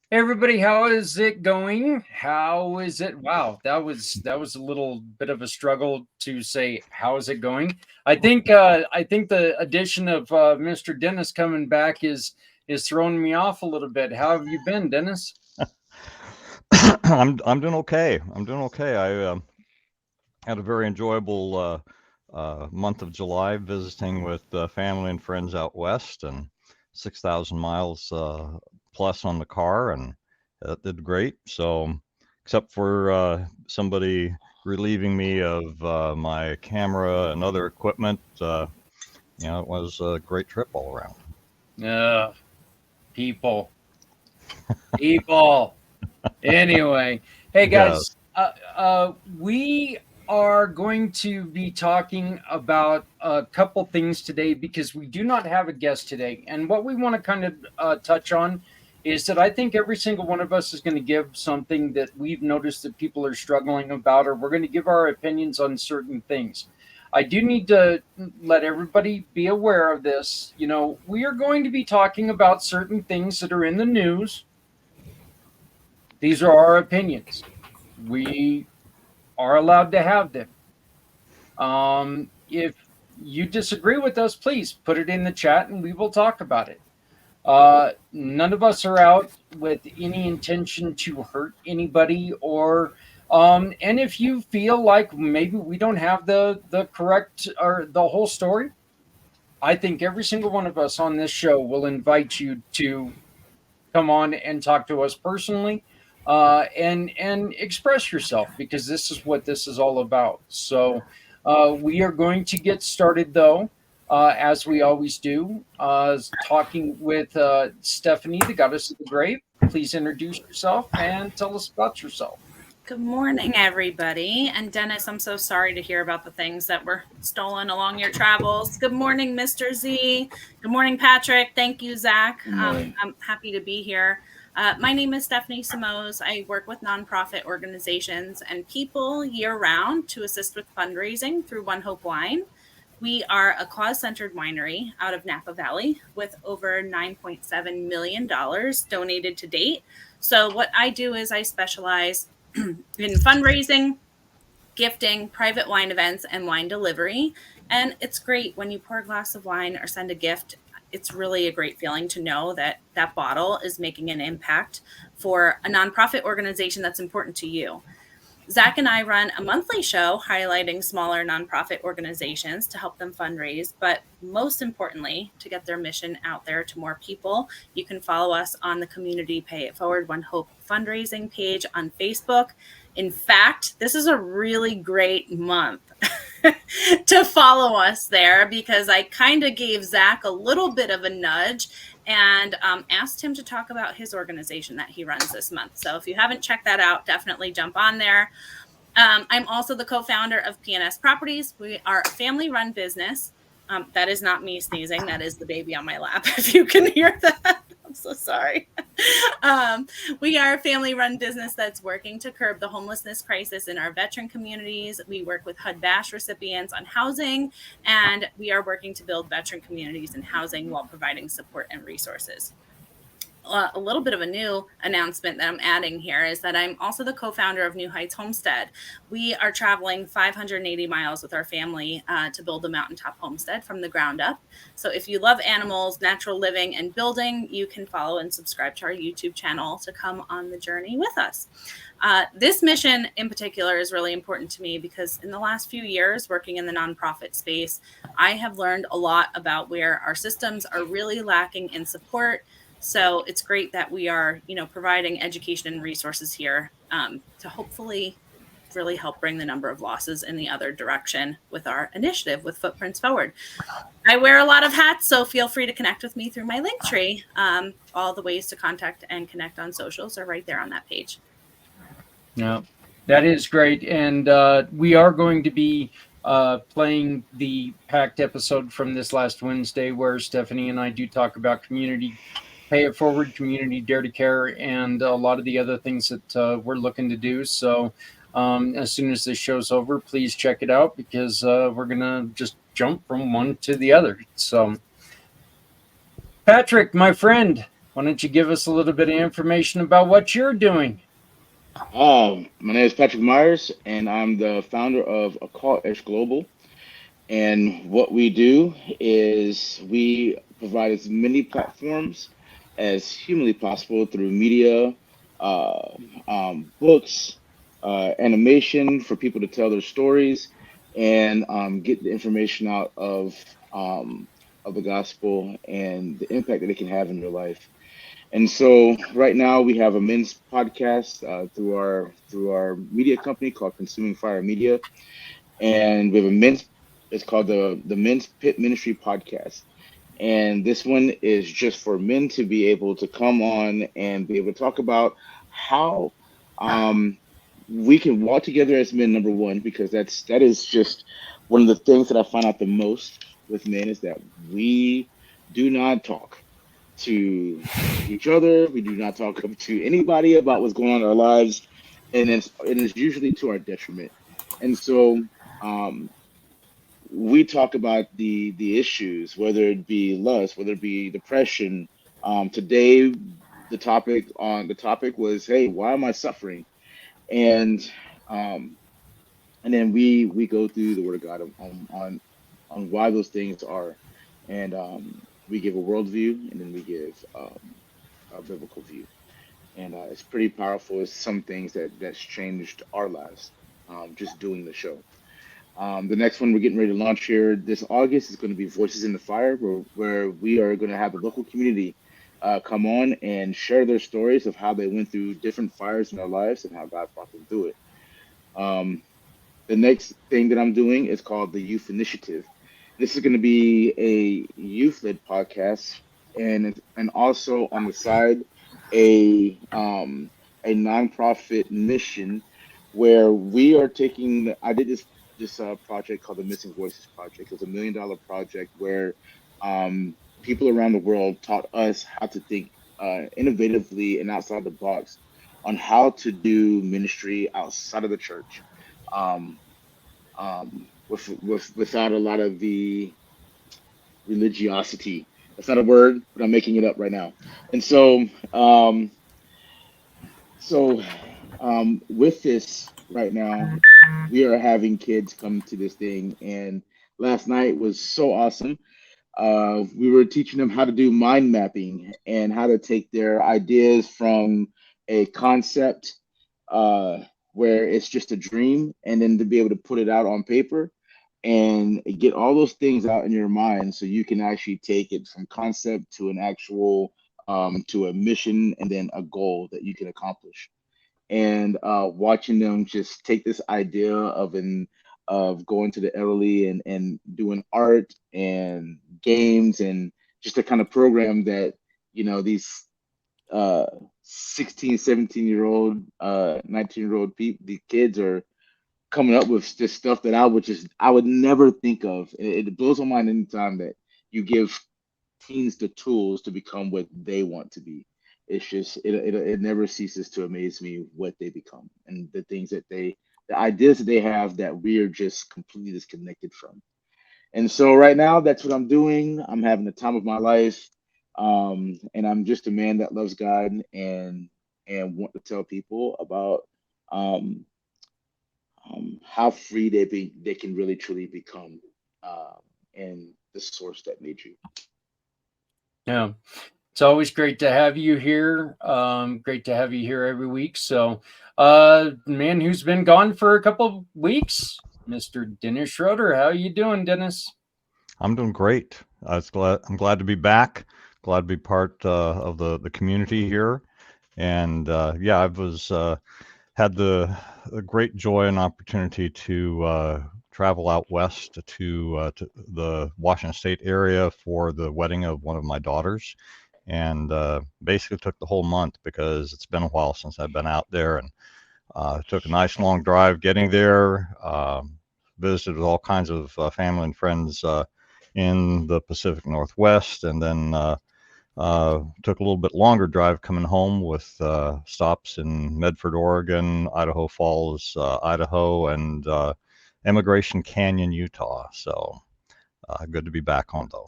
Hey everybody, how is it going? How is it? Wow, that was a little bit of a struggle to say how is it going. I think the addition of Mr. Dennis coming back is throwing me off a little bit. How have you been, Dennis? I'm doing okay. I'm doing okay. I had a very enjoyable month of July visiting with family and friends out west, and 6,000 miles plus on the car, and that did great. So, except for somebody relieving me of my camera and other equipment, it was a great trip all around. Uh, people, people. Anyway, hey Yeah. guys, we are going to be talking about a couple things today because we do not have a guest today. And what we want to kind of touch on is that I think every single one of us is going to give something that we've noticed that people are struggling about, or we're going to give our opinions on certain things. I do need to let everybody be aware of this. You know, we are going to be talking about certain things that are in the news. These are our opinions. We are allowed to have them. If you disagree with us, please put it in the chat and we will talk about it. None of us are out with any intention to hurt anybody, or and if you feel like maybe we don't have the correct or the whole story, I think every single one of us on this show will invite you to come on and talk to us personally, and express yourself, because this is what this is all about. So we are going to get started though, as we always do, talking with Stephanie, the goddess of the grave. Please introduce yourself and tell us about yourself. Good morning, everybody. And Dennis, I'm so sorry to hear about the things that were stolen along your travels. Good morning, Mr. Z. Good morning, Patrick. Thank you, Zach. I'm happy to be here. My name is Stephanie Simoes. I work with nonprofit organizations and people year round to assist with fundraising through One Hope Wine. We are a cause-centered winery out of Napa Valley with over $9.7 million donated to date. So what I do is I specialize in fundraising, gifting, private wine events, and wine delivery. And it's great when you pour a glass of wine or send a gift. It's really a great feeling to know that that bottle is making an impact for a nonprofit organization that's important to you. Zach and I run a monthly show highlighting smaller nonprofit organizations to help them fundraise, but most importantly, to get their mission out there to more people. You can follow us on the Community Pay It Forward One Hope fundraising page on Facebook. In fact, this is a really great month to follow us there, because I kind of gave Zach a little bit of a nudge and asked him to talk about his organization that he runs this month. So if you haven't checked that out, definitely jump on there. I'm also the co-founder of PNS Properties. We are a family-run business. That is not me sneezing. That is the baby on my lap, if you can hear that. I'm so sorry. We are a family-run business that's working to curb the homelessness crisis in our veteran communities. We work with HUD-VASH recipients on housing, and we are working to build veteran communities in housing while providing support and resources. A little bit of a new announcement that I'm adding here is that I'm also the co-founder of New Heights Homestead. We are traveling 580 miles with our family to build a mountaintop homestead from the ground up. So if you love animals, natural living, and building, you can follow and subscribe to our YouTube channel to come on the journey with us. This mission in particular is really important to me because in the last few years working in the nonprofit space, I have learned a lot about where our systems are really lacking in support. So it's great that we are, providing education and resources here to hopefully really help bring the number of losses in the other direction with our initiative with Footprints Forward. I wear a lot of hats, so feel free to connect with me through my link tree. All the ways to contact and connect on socials are right there on that page. Yeah, that is great. And we are going to be playing the Pact episode from this last Wednesday where Stephanie and I do talk about community Pay It Forward, community Dare to Care, and a lot of the other things that we're looking to do. So as soon as this show's over, please check it out because we're going to just jump from one to the other. So, Patrick, my friend, why don't you give us a little bit of information about what you're doing? My name is Patrick Myers, and I'm the founder of Occult Edge Global. And what we do is we provide as many platforms as humanly possible through media, books, animation for people to tell their stories and get the information out of the gospel and the impact that it can have in your life. And so right now we have a men's podcast through our media company called Consuming Fire Media, and we have it's called the Men's Pit Ministry Podcast. And this one is just for men to be able to come on and be able to talk about how we can walk together as men, number one, because that is just one of the things that I find out the most with men is that we do not talk to each other. We do not talk to anybody about what's going on in our lives, and it is usually to our detriment. And so we talk about the issues, whether it be lust, whether it be depression. Today, the topic was, hey, why am I suffering? And then we go through the Word of God on why those things are, and we give a worldview, and then we give a biblical view, and it's pretty powerful. It's some things that's changed our lives, just doing the show. The next one we're getting ready to launch here this August is going to be Voices in the Fire, where we are going to have the local community come on and share their stories of how they went through different fires in their lives and how God brought them through it. The next thing that I'm doing is called the Youth Initiative. This is going to be a youth-led podcast, and also on the side a nonprofit mission where we are taking. I did this project called the Missing Voices Project. It was $1 million project where people around the world taught us how to think innovatively and outside the box on how to do ministry outside of the church. Without a lot of the religiosity. That's not a word, but I'm making it up right now. And so, with this right now, we are having kids come to this thing, and last night was so awesome. We were teaching them how to do mind mapping and how to take their ideas from a concept where it's just a dream, and then to be able to put it out on paper and get all those things out in your mind so you can actually take it from concept to an actual to a mission and then a goal that you can accomplish. And watching them just take this idea of going to the elderly and doing art and games and just a kind of program that, you know, these 16, 17-year-old, 19-year-old people, the kids are coming up with this stuff that I would never think of. It blows my mind anytime that you give teens the tools to become what they want to be. It's just it never ceases to amaze me what they become and the things that the ideas that they have that we are just completely disconnected from. And so right now, that's what I'm doing. I'm having the time of my life, and I'm just a man that loves God and want to tell people about how free they can really truly become, and the source that made you. Yeah, it's always great to have you here. Great to have you here every week. So, man who's been gone for a couple of weeks, Mr. Dennis Schroeder. How you doing, Dennis? I'm doing great. I'm glad to be back. Glad to be part of the community here. And yeah, I was had the great joy and opportunity to travel out west to the Washington State area for the wedding of one of my daughters, and basically took the whole month because it's been a while since I've been out there, and took a nice long drive getting there. Visited with all kinds of family and friends in the Pacific Northwest, and then took a little bit longer drive coming home with stops in Medford, Oregon, Idaho Falls, Idaho, and Emigration Canyon, Utah. So good to be back home, though.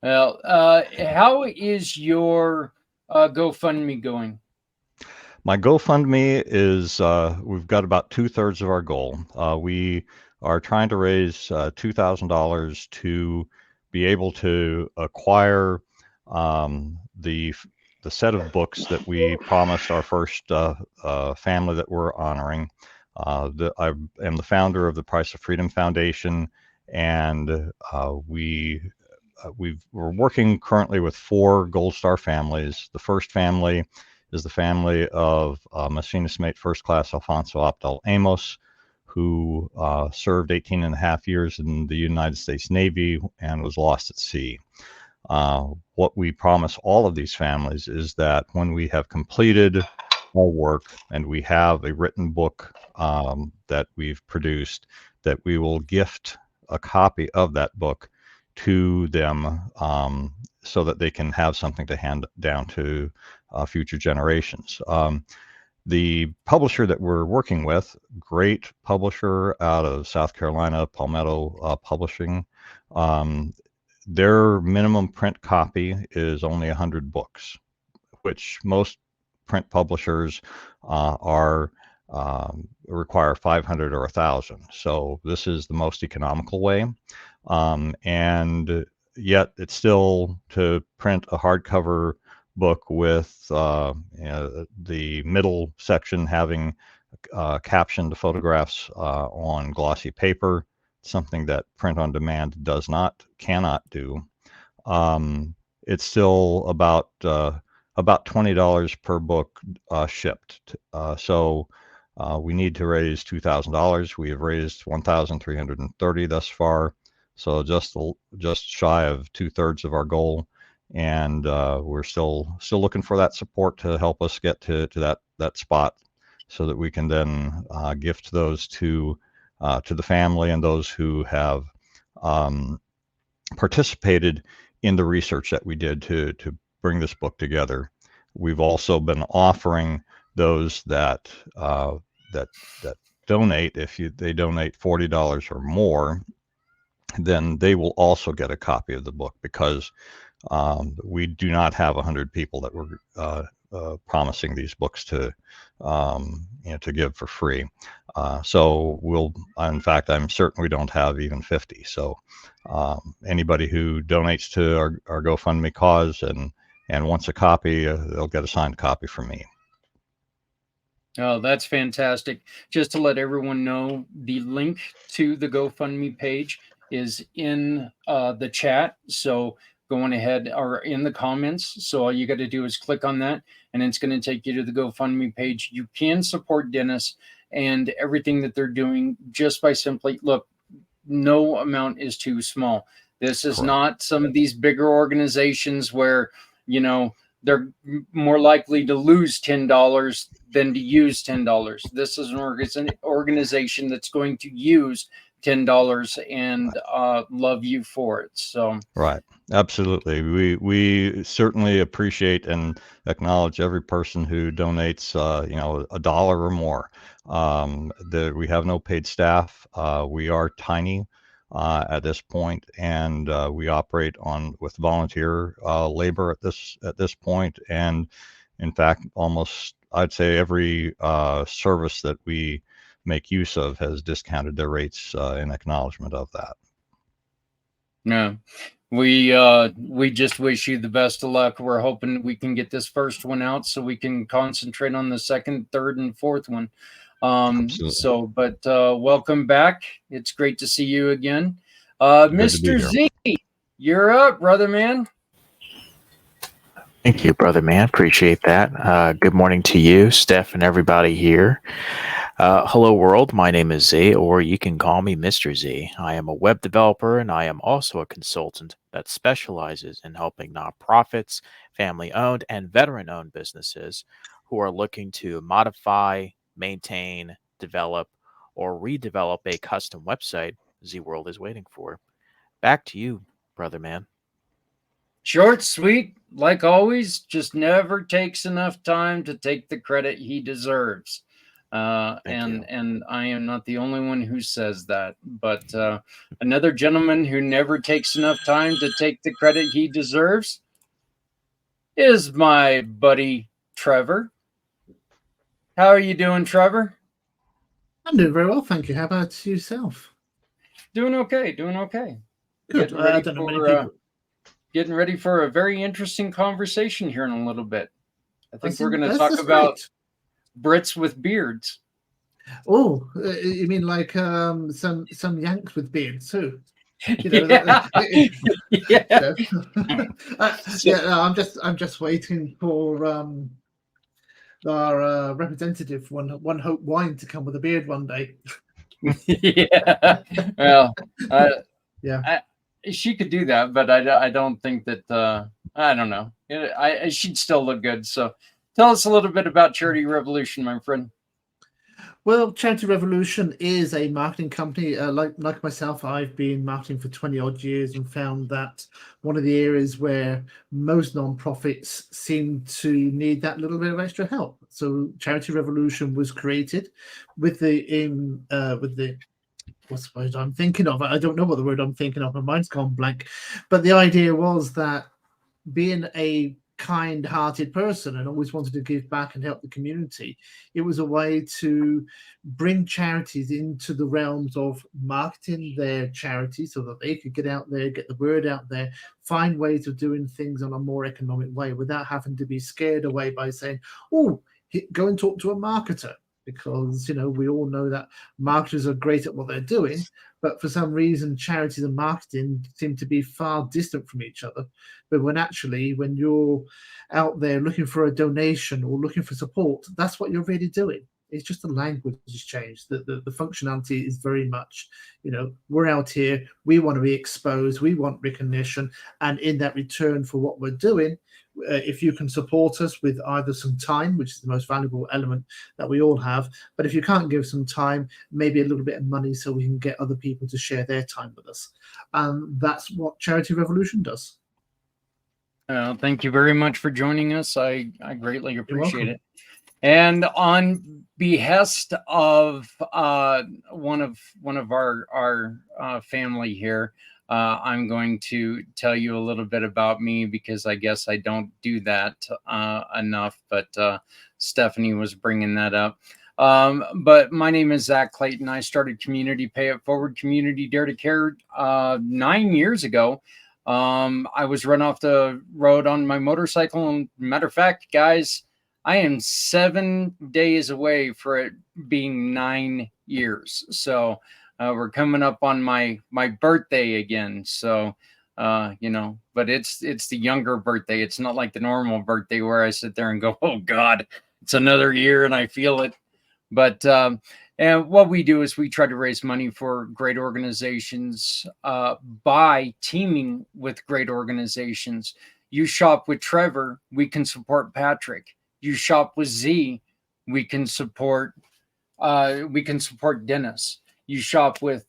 Well, how is your GoFundMe going? My GoFundMe is, we've got about 2/3 of our goal. We are trying to raise $2,000 to be able to acquire the set of books that we promised our first family that we're honoring. I am the founder of the Price of Freedom Foundation, and we're working currently with 4 Gold Star families. The first family is the family of Machinist Mate First Class Alfonso Abdal Amos, who served 18 and a half years in the United States Navy and was lost at sea. What we promise all of these families is that when we have completed our work and we have a written book that we've produced, that we will gift a copy of that book to them so that they can have something to hand down to future generations. The publisher that we're working with, great publisher out of South Carolina, Palmetto Publishing, their minimum print copy is only 100 books, which most print publishers require 500 or 1,000. So this is the most economical way. And yet it's still to print a hardcover book with the middle section having captioned photographs on glossy paper, something that print on demand cannot do. It's still about $20 per book shipped. So we need to raise $2,000. We have raised $1,330 thus far, so just shy of 2/3 of our goal. And we're still looking for that support to help us get to that spot, so that we can then gift those to the family and those who have participated in the research that we did to bring this book together. We've also been offering those that donate, if they donate $40 or more, then they will also get a copy of the book, because we do not have 100 people that we're promising these books to give for free. So in fact, I'm certain we don't have even 50. So anybody who donates to our GoFundMe cause and wants a copy, they'll get a signed copy from me. Oh, that's fantastic. Just to let everyone know, the link to the GoFundMe page is in the chat. So going ahead, or in the comments. So all you got to do is click on that, and it's going to take you to the GoFundMe page. You can support Dennis and everything that they're doing just by simply, look, no amount is too small. This is Correct. not some of these bigger organizations where, they're more likely to lose $10 than to use $10. This is an organization that's going to use $10 and love you for it. So right, absolutely. We certainly appreciate and acknowledge every person who donates $1 or more. We have no paid staff. We are tiny at this point, and we operate with volunteer labor at this point. And in fact, almost, I'd say, every service that we make use of has discounted their rates in acknowledgement of that. Yeah, we just wish you the best of luck. We're hoping we can get this first one out so we can concentrate on the second, third, and fourth one. Absolutely. But welcome back. It's great to see you again. Mr. Z, you're up, brother man. Thank you, brother man. Appreciate that. Good morning to you, Steph, and everybody here. Hello, world. My name is Z, or you can call me Mr. Z. I am a web developer, and I am also a consultant that specializes in helping nonprofits, family owned, and veteran owned businesses who are looking to modify, maintain, develop, or redevelop a custom website Z World is waiting for. Back to you, brother man. Short, sweet, like always, just never takes enough time to take the credit he deserves. And I am not the only one who says that, but another gentleman who never takes enough time to take the credit he deserves is my buddy Trevor. How are you doing, Trevor? I'm doing very well, thank you. How about yourself? Doing okay, doing okay. Good. I don't know many people. Getting ready for a very interesting conversation here in a little bit. I think we're going to That's talk about great. Brits with beards. Oh, you mean like some Yanks with beards too? You know, Yeah. Yeah. I'm just waiting for our representative, One Hope Wine, to come with a beard one day. Yeah. Well, yeah. She could do that, but I don't think that. I don't know. She'd still look good. So, tell us a little bit about Charity Revolution, my friend. Well, Charity Revolution is a marketing company. Like myself, I've been marketing for 20 odd years and found that one of the areas where most nonprofits seem to need that little bit of extra help. So Charity Revolution was created with the what's the word I'm thinking of? I don't know what the word I'm thinking of. My mind's gone blank. But the idea was that being a kind-hearted person and always wanted to give back and help the community, it was a way to bring charities into the realms of marketing their charity so that they could get out there, get the word out there, find ways of doing things on a more economic way without having to be scared away by saying, oh, go and talk to a marketer. Because, you know, we all know that marketers are great at what they're doing, but for some reason, charities and marketing seem to be far distant from each other. But when you're out there looking for a donation or looking for support, that's what you're really doing. It's just the language has changed. The functionality is very much, you know, we're out here, we want to be exposed, we want recognition, and in that return for what we're doing, if you can support us with either some time, which is the most valuable element that we all have, but if you can't give some time, maybe a little bit of money so we can get other people to share their time with us. And that's what Charity Revolution does. Thank you very much for joining us. I greatly appreciate it. And on behest of one of our family here, I'm going to tell you a little bit about me because I guess I don't do that enough, but Stephanie was bringing that up. But my name is Zach Clayton. I started Community Pay It Forward, Community Dare to Care 9 years ago. I was run off the road on my motorcycle. And matter of fact, guys, I am 7 days away for it being 9 years. So we're coming up on my birthday again. So, you know, but it's the younger birthday. It's not like the normal birthday where I sit there and go, oh God, it's another year and I feel it. But and what we do is we try to raise money for great organizations by teaming with great organizations. You shop with Trevor, we can support Patrick. You shop with Z, we can support Dennis. You shop with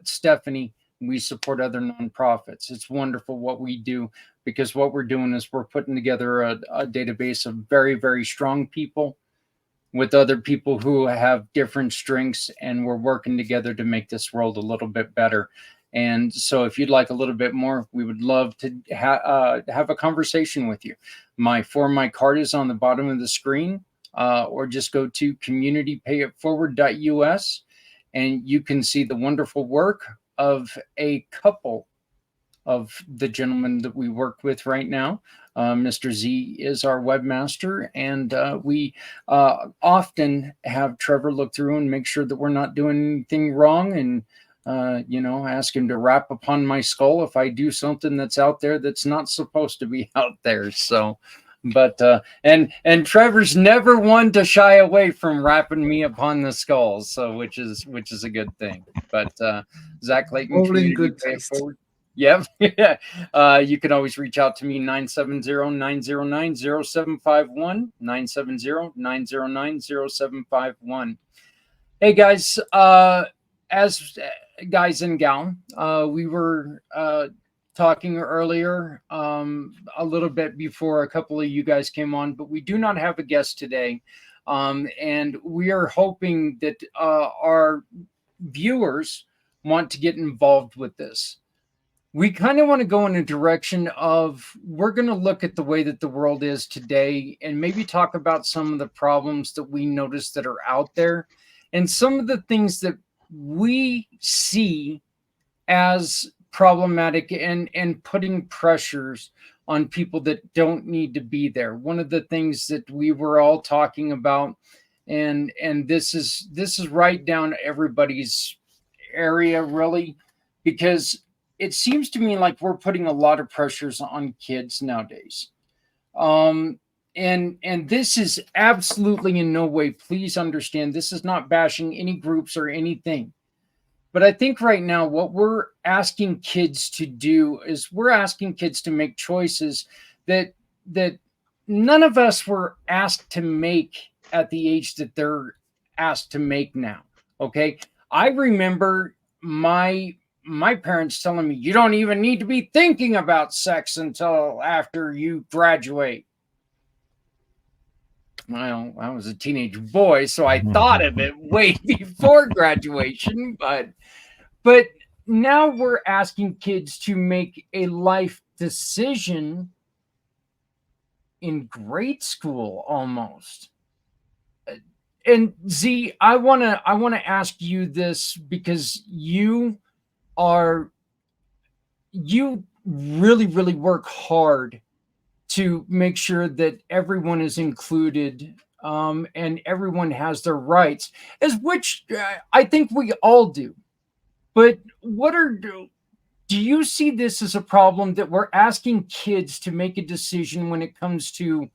Stephanie, we support other nonprofits. It's wonderful what we do because what we're doing is we're putting together a database of very, very strong people with other people who have different strengths, and we're working together to make this world a little bit better. And so if you'd like a little bit more, we would love to have a conversation with you. My card is on the bottom of the screen, or just go to communitypayitforward.us, and you can see the wonderful work of a couple of the gentlemen that we work with right now. Mr. Z is our webmaster, and we often have Trevor look through and make sure that we're not doing anything wrong, and you know, ask him to rap upon my skull if I do something that's out there that's not supposed to be out there. So But and Trevor's never one to shy away from rapping me upon the skulls, so which is a good thing. But Zach Clayton, All in community good pay it taste. forward. Yep. You can always reach out to me 970-909-0751 970-909-0751. Hey guys, as guys and gal, we were talking earlier a little bit before a couple of you guys came on, but we do not have a guest today. And we are hoping that our viewers want to get involved with this. We kind of want to go in a direction of we're going to look at the way that the world is today and maybe talk about some of the problems that we notice that are out there and some of the things that we see as problematic and putting pressures on people that don't need to be there. One of the things that we were all talking about, and this is right down everybody's area really, because it seems to me like we're putting a lot of pressures on kids nowadays. And this is absolutely in no way, please understand, this is not bashing any groups or anything. But I think right now what we're asking kids to do is we're asking kids to make choices that none of us were asked to make at the age that they're asked to make now. Okay? I remember my parents telling me you don't even need to be thinking about sex until after you graduate. Well, I was a teenage boy, so I thought of it way before graduation, but now we're asking kids to make a life decision in grade school almost. And Z, I want to ask you this because you really work hard to make sure that everyone is included and everyone has their rights, as which I think we all do. But do you see this as a problem that we're asking kids to make a decision when it comes to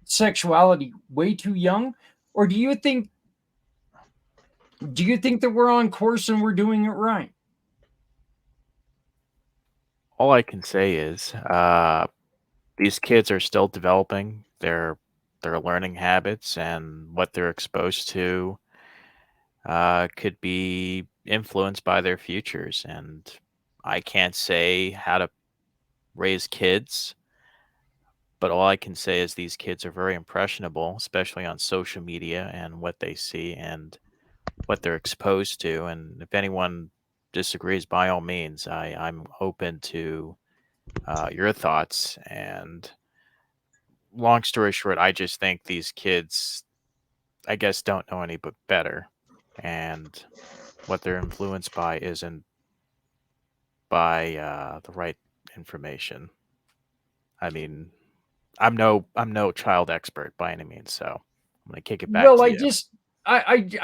sexuality way too young? Or do you think that we're on course and we're doing it right? All I can say is these kids are still developing their learning habits, and what they're exposed to could be influenced by their futures. And I can't say how to raise kids, but all I can say is these kids are very impressionable, especially on social media and what they see and what they're exposed to. And if anyone disagrees, by all means, I'm open to your thoughts. And long story short, I just think these kids, I guess, don't know any but better. And what they're influenced by isn't by the right information. I mean, I'm no child expert by any means, so I'm gonna kick it back Well, to I you.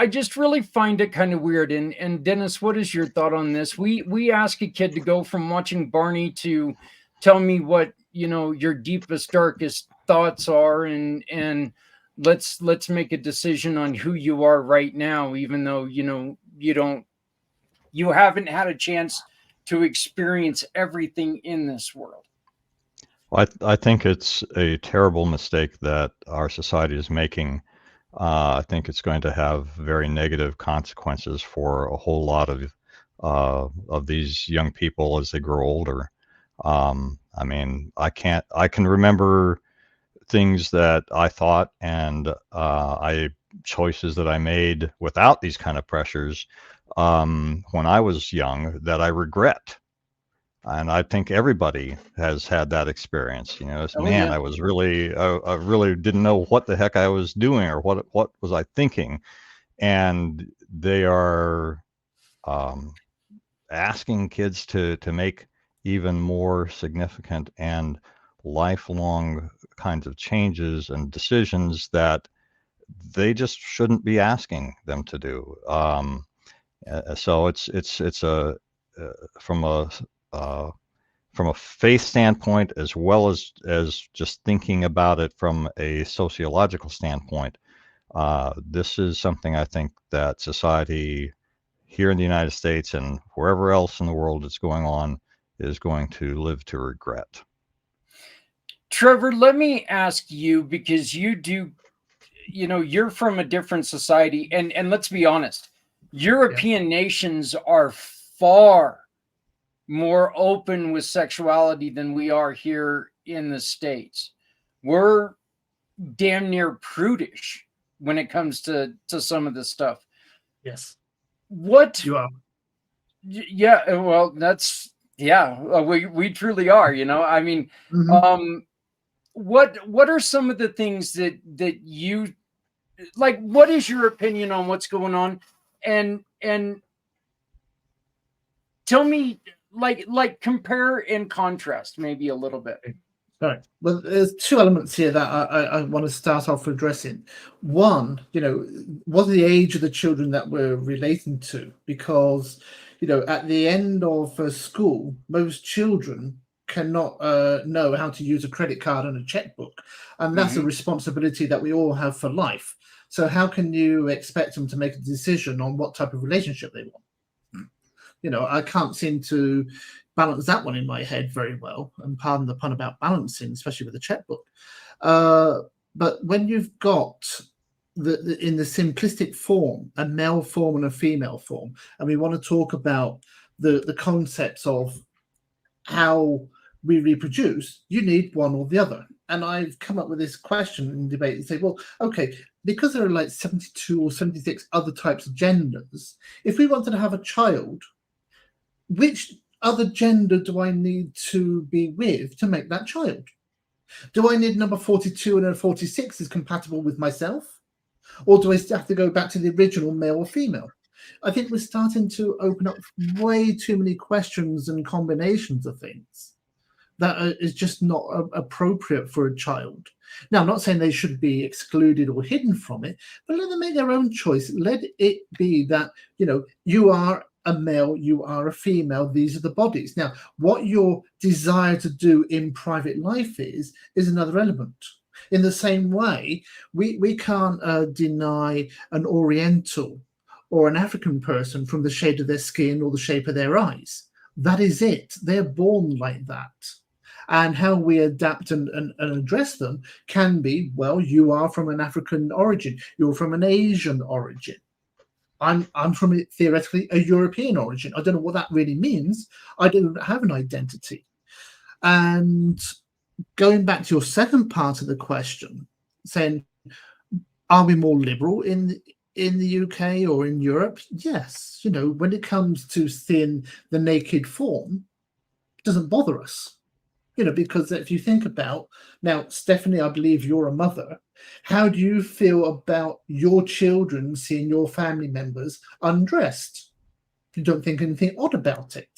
just really find it kind of weird. And Dennis, what is your thought on this? We ask a kid to go from watching Barney to tell me what your deepest, darkest thoughts are, and let's make a decision on who you are right now, even though you haven't had a chance to experience everything in this world. Well, I think it's a terrible mistake that our society is making. I think it's going to have very negative consequences for a whole lot of these young people as they grow older. I mean, I can remember things that I thought and choices that I made without these kind of pressures when I was young that I regret. And I think everybody has had that experience. Man, Yeah. I was really, I really didn't know what the heck I was doing or what was I thinking. And they are asking kids to make even more significant and lifelong kinds of changes and decisions that they just shouldn't be asking them to do. So it's a from a from a faith standpoint, as well as just thinking about it from a sociological standpoint, this is something I think that society here in the United States and wherever else in the world it's going on is going to live to regret. Trevor, let me ask you, because you do, you're from a different society, and let's be honest, European nations are far more open with sexuality than we are here in the States. We're damn near prudish when it comes to some of this stuff. Yes, What you are. Yeah, well, we truly are, I mean, Mhm. what are some of the things that you like? What is your opinion on what's going on? And tell me, like compare and contrast maybe a little bit. All right. Well, there's two elements here that I want to start off addressing. One, what the age of the children that we're relating to? Because, at the end of school, most children cannot know how to use a credit card and a checkbook. And that's a responsibility that we all have for life. So how can you expect them to make a decision on what type of relationship they want? I can't seem to balance that one in my head very well, and pardon the pun about balancing, especially with a checkbook. But when you've got in the simplistic form, a male form and a female form, and we want to talk about the concepts of how we reproduce, you need one or the other. And I've come up with this question in debate and say, well, okay, because there are like 72 or 76 other types of genders, if we wanted to have a child, which other gender do I need to be with to make that child? Do I need number 42 and a 46 is compatible with myself? Or do I have to go back to the original male or female? I think we're starting to open up way too many questions and combinations of things that is just not appropriate for a child. Now, I'm not saying they should be excluded or hidden from it, but let them make their own choice. Let it be that, you are a male, you are a female, these are the bodies. Now, what your desire to do in private life is another element. In the same way, we can't deny an Oriental or an African person from the shade of their skin or the shape of their eyes. That is it. They're born like that. And how we adapt and address them can be, well, you are from an African origin, you're from an Asian origin. I'm from theoretically a European origin. I don't know what that really means. I don't have an identity. And going back to your second part of the question, saying, are we more liberal in the UK or in Europe? Yes. When it comes to seeing the naked form, it doesn't bother us. Because if you think about now, Stephanie, I believe you're a mother. How do you feel about your children seeing your family members undressed? You don't think anything odd about it.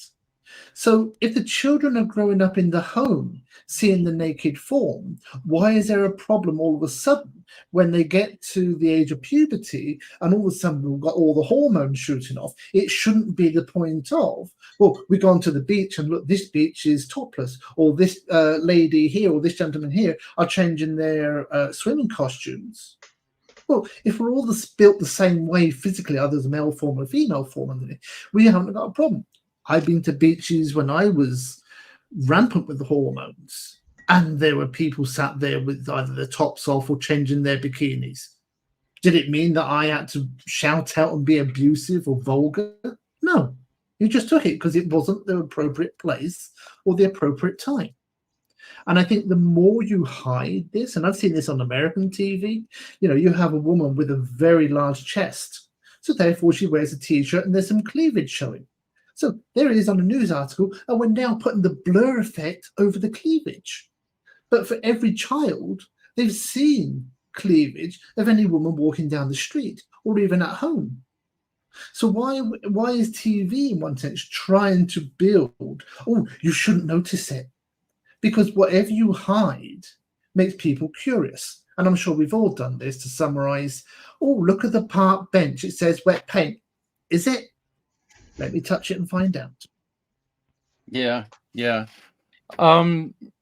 So if the children are growing up in the home, seeing the naked form, why is there a problem all of a sudden when they get to the age of puberty and all of a sudden we've got all the hormones shooting off? It shouldn't be the point of, well, we've gone to the beach and look, this beach is topless, or this lady here or this gentleman here are changing their swimming costumes. Well, if we're all built the same way physically, either as a male form or female form, we haven't got a problem. I've been to beaches when I was rampant with the hormones, and there were people sat there with either their tops off or changing their bikinis. Did it mean that I had to shout out and be abusive or vulgar? No. You just took it because it wasn't the appropriate place or the appropriate time. And I think the more you hide this, and I've seen this on American TV, you have a woman with a very large chest. So therefore she wears a T-shirt and there's some cleavage showing. So there it is on a news article, and we're now putting the blur effect over the cleavage. But for every child, they've seen cleavage of any woman walking down the street or even at home. So why is TV in one sense trying to build, oh, you shouldn't notice it? Because whatever you hide makes people curious. And I'm sure we've all done this to summarize, oh, look at the park bench. It says wet paint. Is it? Let me touch it and find out. Yeah.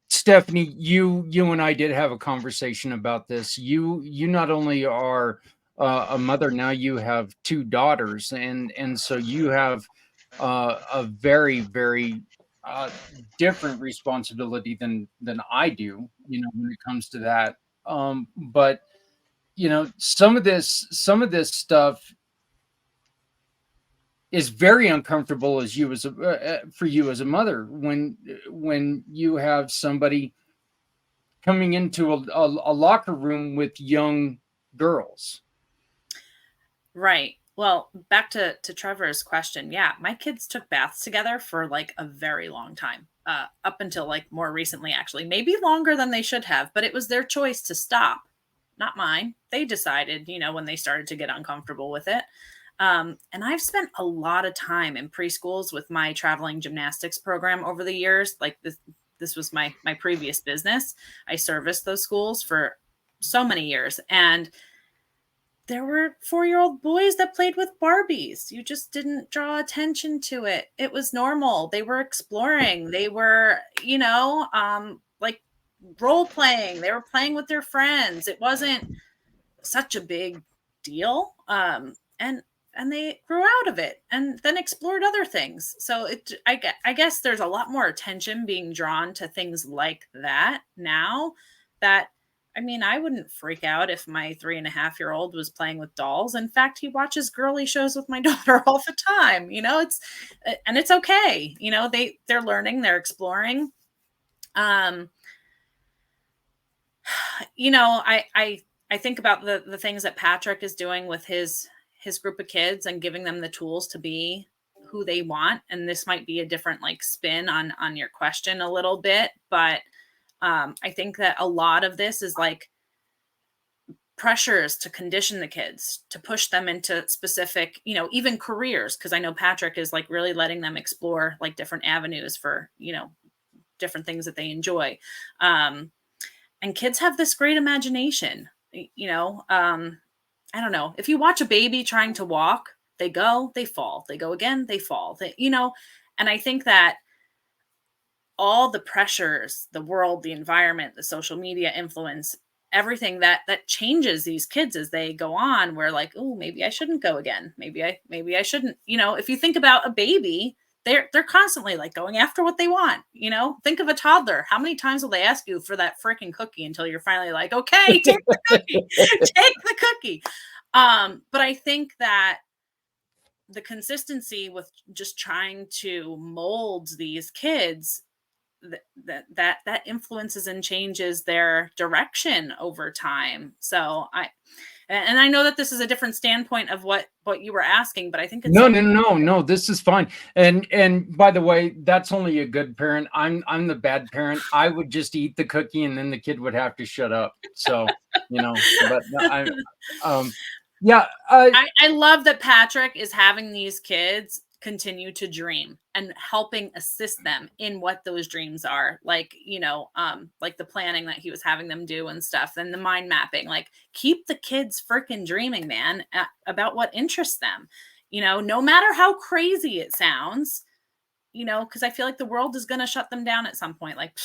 Stephanie, you and I did have a conversation about this. You not only are a mother, now you have two daughters, and so you have a very very different responsibility than I do. You know, when it comes to that. But you know, some of this stuff is very uncomfortable as you as for you as a mother when you have somebody coming into a locker room with young girls. Right. Well, back to Trevor's question. Yeah, my kids took baths together for like a very long time. Up until like more recently, actually, maybe longer than they should have, but it was their choice to stop, not mine. They decided, you know, when they started to get uncomfortable with it. And I've spent a lot of time in preschools with my traveling gymnastics program over the years. Like this was my previous business. I serviced those schools for so many years, and there were 4-year-old boys that played with Barbies. You just didn't draw attention to it. It was normal. They were exploring. They were, you know, like role playing. They were playing with their friends. It wasn't such a big deal. And they grew out of it and then explored other things. So I guess there's a lot more attention being drawn to things like that now. That, I mean, I wouldn't freak out if my 3.5-year-old was playing with dolls. In fact, he watches girly shows with my daughter all the time. You know, it's okay. You know, they're learning, they're exploring. You know, I think about the things that Patrick is doing with his group of kids and giving them the tools to be who they want. And this might be a different like spin on your question a little bit, but I think that a lot of this is like pressures to condition the kids, to push them into specific, you know, even careers. Cause I know Patrick is like really letting them explore like different avenues for, you know, different things that they enjoy. And kids have this great imagination, you know. I don't know. If you watch a baby trying to walk, they go, they fall, they go again, they fall, you know. And I think that all the pressures, the world, the environment, the social media influence, everything that changes these kids as they go on, where like, oh, maybe I shouldn't go again. Maybe I shouldn't, you know. If you think about a baby, they're constantly like going after what they want, you know. Think of a toddler. How many times will they ask you for that freaking cookie until you're finally like, okay, take the cookie, take the cookie. But I think that the consistency with just trying to mold these kids, that influences and changes their direction over time. So I know that this is a different standpoint of what you were asking, but I think it's no, this is fine. And by the way, that's only a good parent. I'm the bad parent. I would just eat the cookie and then the kid would have to shut up. So, you know, but yeah. I love that Patrick is having these kids continue to dream and helping assist them in what those dreams are, like, you know, like the planning that he was having them do and stuff, and the mind mapping. Like, keep the kids freaking dreaming, man, about what interests them, you know, no matter how crazy it sounds, you know, because I feel like the world is going to shut them down at some point. Like,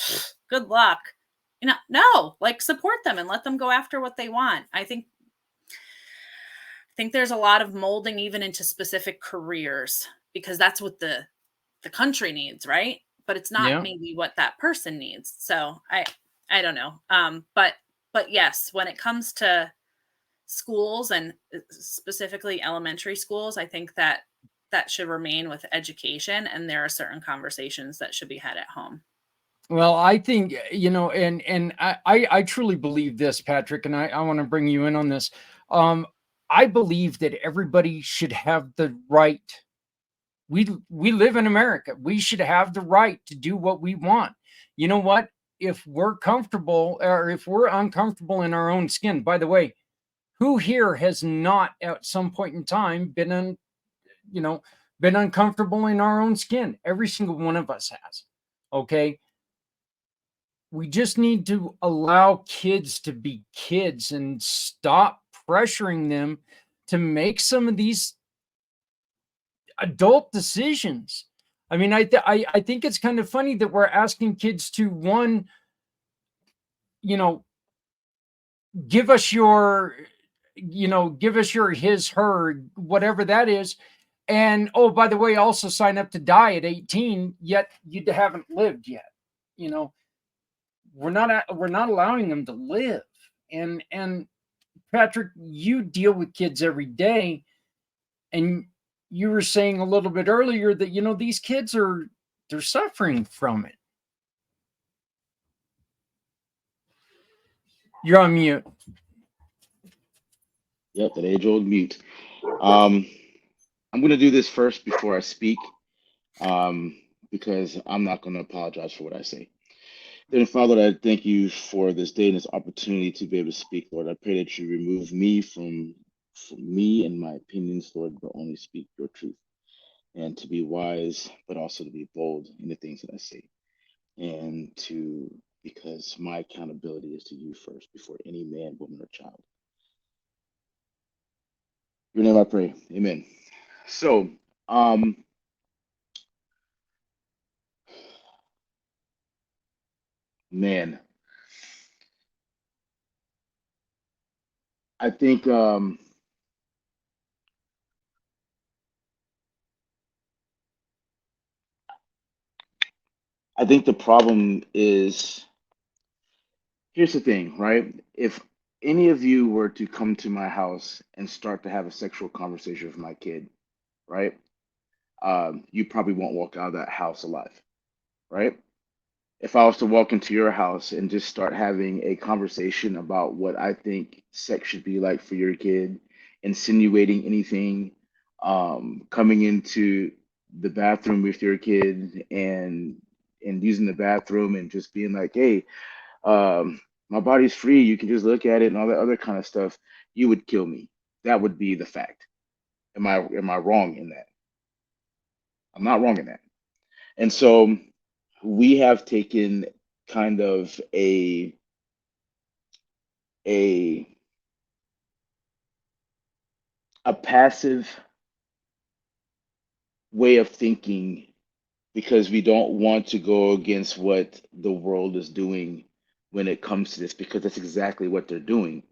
good luck, you know. No, like, support them and let them go after what they want. I think there's a lot of molding even into specific careers, because that's what the country needs, right? But it's not maybe what that person needs. So I don't know. But yes, when it comes to schools and specifically elementary schools, I think that should remain with education, and there are certain conversations that should be had at home. Well, I think, you know, and I truly believe this, Patrick, and I want to bring you in on this. I believe that everybody should have the right. We live in America. We should have the right to do what we want. You know what? If we're comfortable or if we're uncomfortable in our own skin, by the way, who here has not at some point in time been uncomfortable in our own skin? Every single one of us has. Okay. We just need to allow kids to be kids and stop pressuring them to make some of these adult decisions. I mean, I think it's kind of funny that we're asking kids to, one, you know, give us your, give us your his, her, whatever that is. And oh, by the way, also sign up to die at 18, yet you haven't lived yet. You know, we're not allowing them to live. And Patrick, you deal with kids every day, and you were saying a little bit earlier that these kids they're suffering from it. You're on mute. Yep, that age-old mute. I'm going to do this first before I speak, because I'm not going to apologize for what I say. Then, Father, I thank you for this day and this opportunity to be able to speak, Lord. I pray that you remove me from me and my opinions, Lord, but only speak your truth, and to be wise, but also to be bold in the things that I say, and because my accountability is to you first before any man, woman, or child. In your name I pray. Amen. So, man, I think the problem is, here's the thing, right? If any of you were to come to my house and start to have a sexual conversation with my kid, right? You probably won't walk out of that house alive, right? If I was to walk into your house and just start having a conversation about what I think sex should be like for your kid, insinuating anything, coming into the bathroom with your kid and using the bathroom and just being like, hey, my body's free, you can just look at it and all that other kind of stuff, you would kill me. That would be the fact. Am I wrong in that? I'm not wrong in that. And so we have taken kind of a passive way of thinking because we don't want to go against what the world is doing when it comes to this, because that's exactly what they're doing.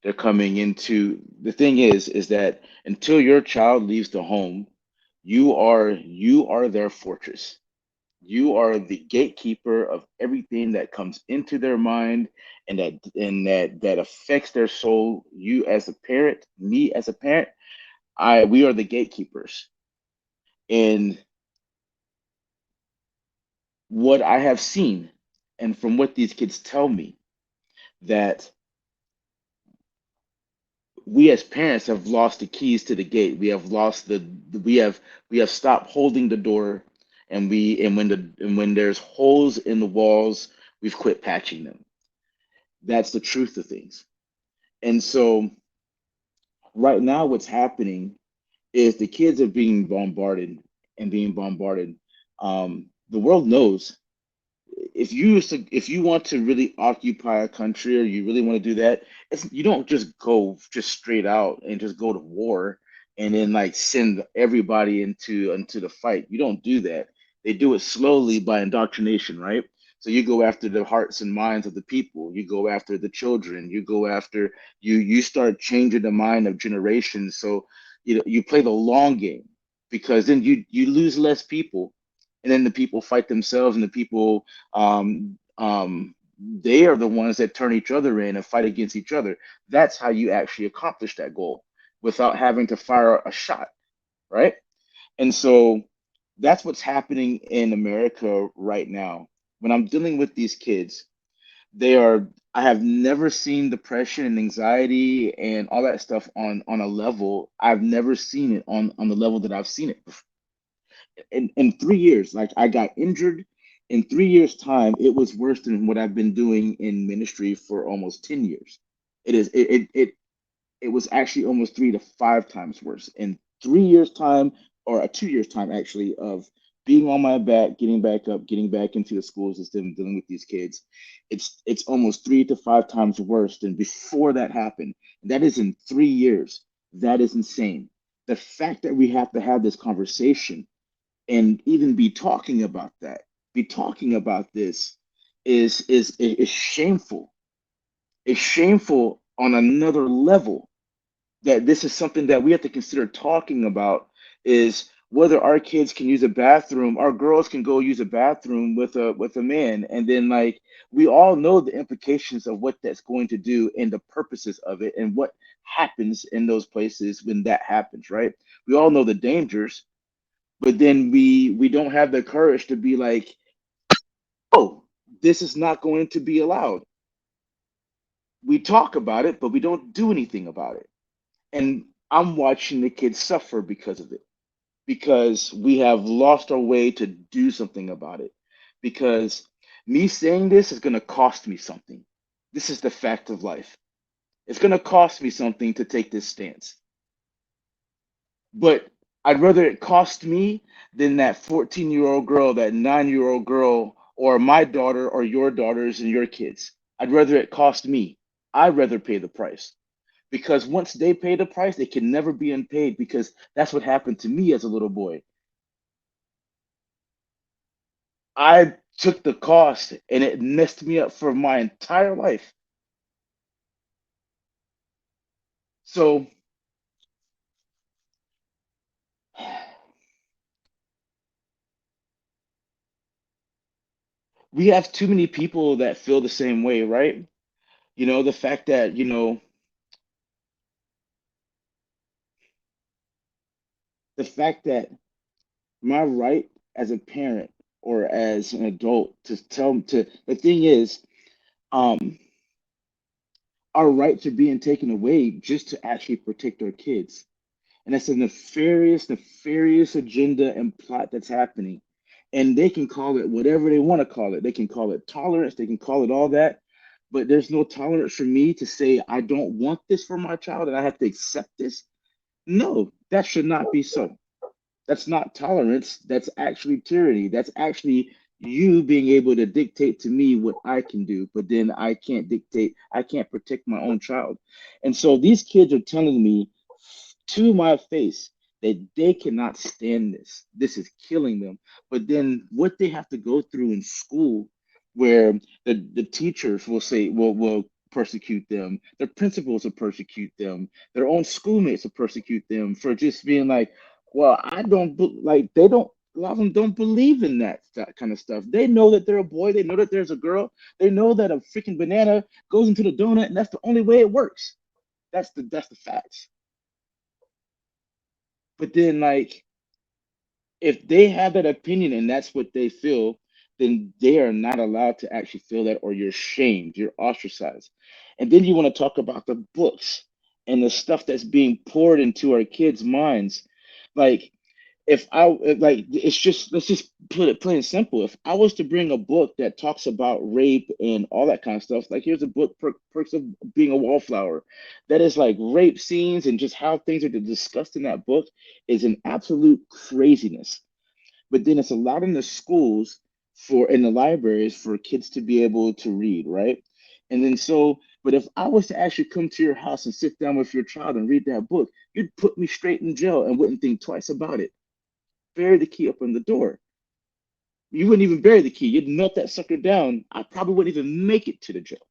They're coming into, the thing is that until your child leaves the home, you are their fortress. You are the gatekeeper of everything that comes into their mind and that affects their soul. You as a parent, me as a parent, we are the gatekeepers. And what I have seen, and from what these kids tell me, that we as parents have lost the keys to the gate. We have lost we have stopped holding the door, and when there's holes in the walls, we've quit patching them. That's the truth of things. And so right now what's happening is the kids are being bombarded and being bombarded. The world knows, if you want to really occupy a country, or you really want to do that, you don't just go just straight out and just go to war and then like send everybody into the fight. You don't do that. They do it slowly by indoctrination, right? So you go after the hearts and minds of the people. You go after the children. You go after you start changing the mind of generations. So you play the long game, because then you lose less people, and then the people fight themselves, and the people they are the ones that turn each other in and fight against each other. That's how you actually accomplish that goal without having to fire a shot, right? And so that's what's happening in America right now. When I'm dealing with these kids, I have never seen depression and anxiety and all that stuff on a level. I've never seen it on the level that I've seen it in 3 years. Like, I got injured in 3 years time. It was worse than what I've been doing in ministry for almost 10 years. It was actually almost 3 to 5 times worse in 3 years time, or a 2 years time actually, of being on my back, getting back up, getting back into the school system, dealing with these kids. It's almost 3 to 5 times worse than before that happened. And that is in 3 years. That is insane. The fact that we have to have this conversation and even be talking about that, be talking about this is shameful. It's shameful on another level, that this is something that we have to consider talking about, is whether our kids can use a bathroom, our girls can go use a bathroom with a man, and then like we all know the implications of what that's going to do and the purposes of it and what happens in those places when that happens, right? We all know the dangers, but then we don't have the courage to be like, oh, this is not going to be allowed. We talk about it, but we don't do anything about it. And I'm watching the kids suffer because of it, because we have lost our way to do something about it. Because me saying this is going to cost me something. This is the fact of life. It's going to cost me something to take this stance. But I'd rather it cost me than that 14-year-old girl, that 9-year-old girl, or my daughter, or your daughters and your kids. I'd rather it cost me. I'd rather pay the price, because once they pay the price, they can never be unpaid, because that's what happened to me as a little boy. I took the cost and it messed me up for my entire life. So we have too many people that feel the same way, right? The fact that, the fact that my right as a parent or as an adult to tell to the thing is, um, our rights are being taken away just to actually protect our kids. And that's a nefarious agenda and plot that's happening. And they can call it whatever they want to call it. They can call it tolerance, they can call it all that. But there's no tolerance for me to say, I don't want this for my child and I have to accept this. No, that should not be so. That's not tolerance. That's actually tyranny. That's actually you being able to dictate to me what I can do, but then I can't dictate, I can't protect my own child. And so these kids are telling me to my face that they cannot stand this. This is killing them. But then what they have to go through in school, where the teachers will say, will persecute them, their principals will persecute them, their own schoolmates will persecute them for just being like, well, I don't like, they don't, a lot of them don't believe in that kind of stuff. They know that they're a boy, they know that there's a girl, they know that a freaking banana goes into the donut and that's the only way it works. That's the facts. But then, like, if they have that opinion and that's what they feel, then they are not allowed to actually feel that, or you're shamed, you're ostracized. And then you want to talk about the books and the stuff that's being poured into our kids' minds. Like, like, it's just, let's just put it plain and simple. If I was to bring a book that talks about rape and all that kind of stuff, like here's a book, Perks of Being a Wallflower, that is like rape scenes and just how things are discussed in that book is an absolute craziness. But then it's allowed in the schools, for in the libraries, for kids to be able to read, right? And then so, but if I was to actually come to your house and sit down with your child and read that book, you'd put me straight in jail and wouldn't think twice about it. Bury the key up in the door. You wouldn't even bury the key. You'd melt that sucker down. I probably wouldn't even make it to the jail.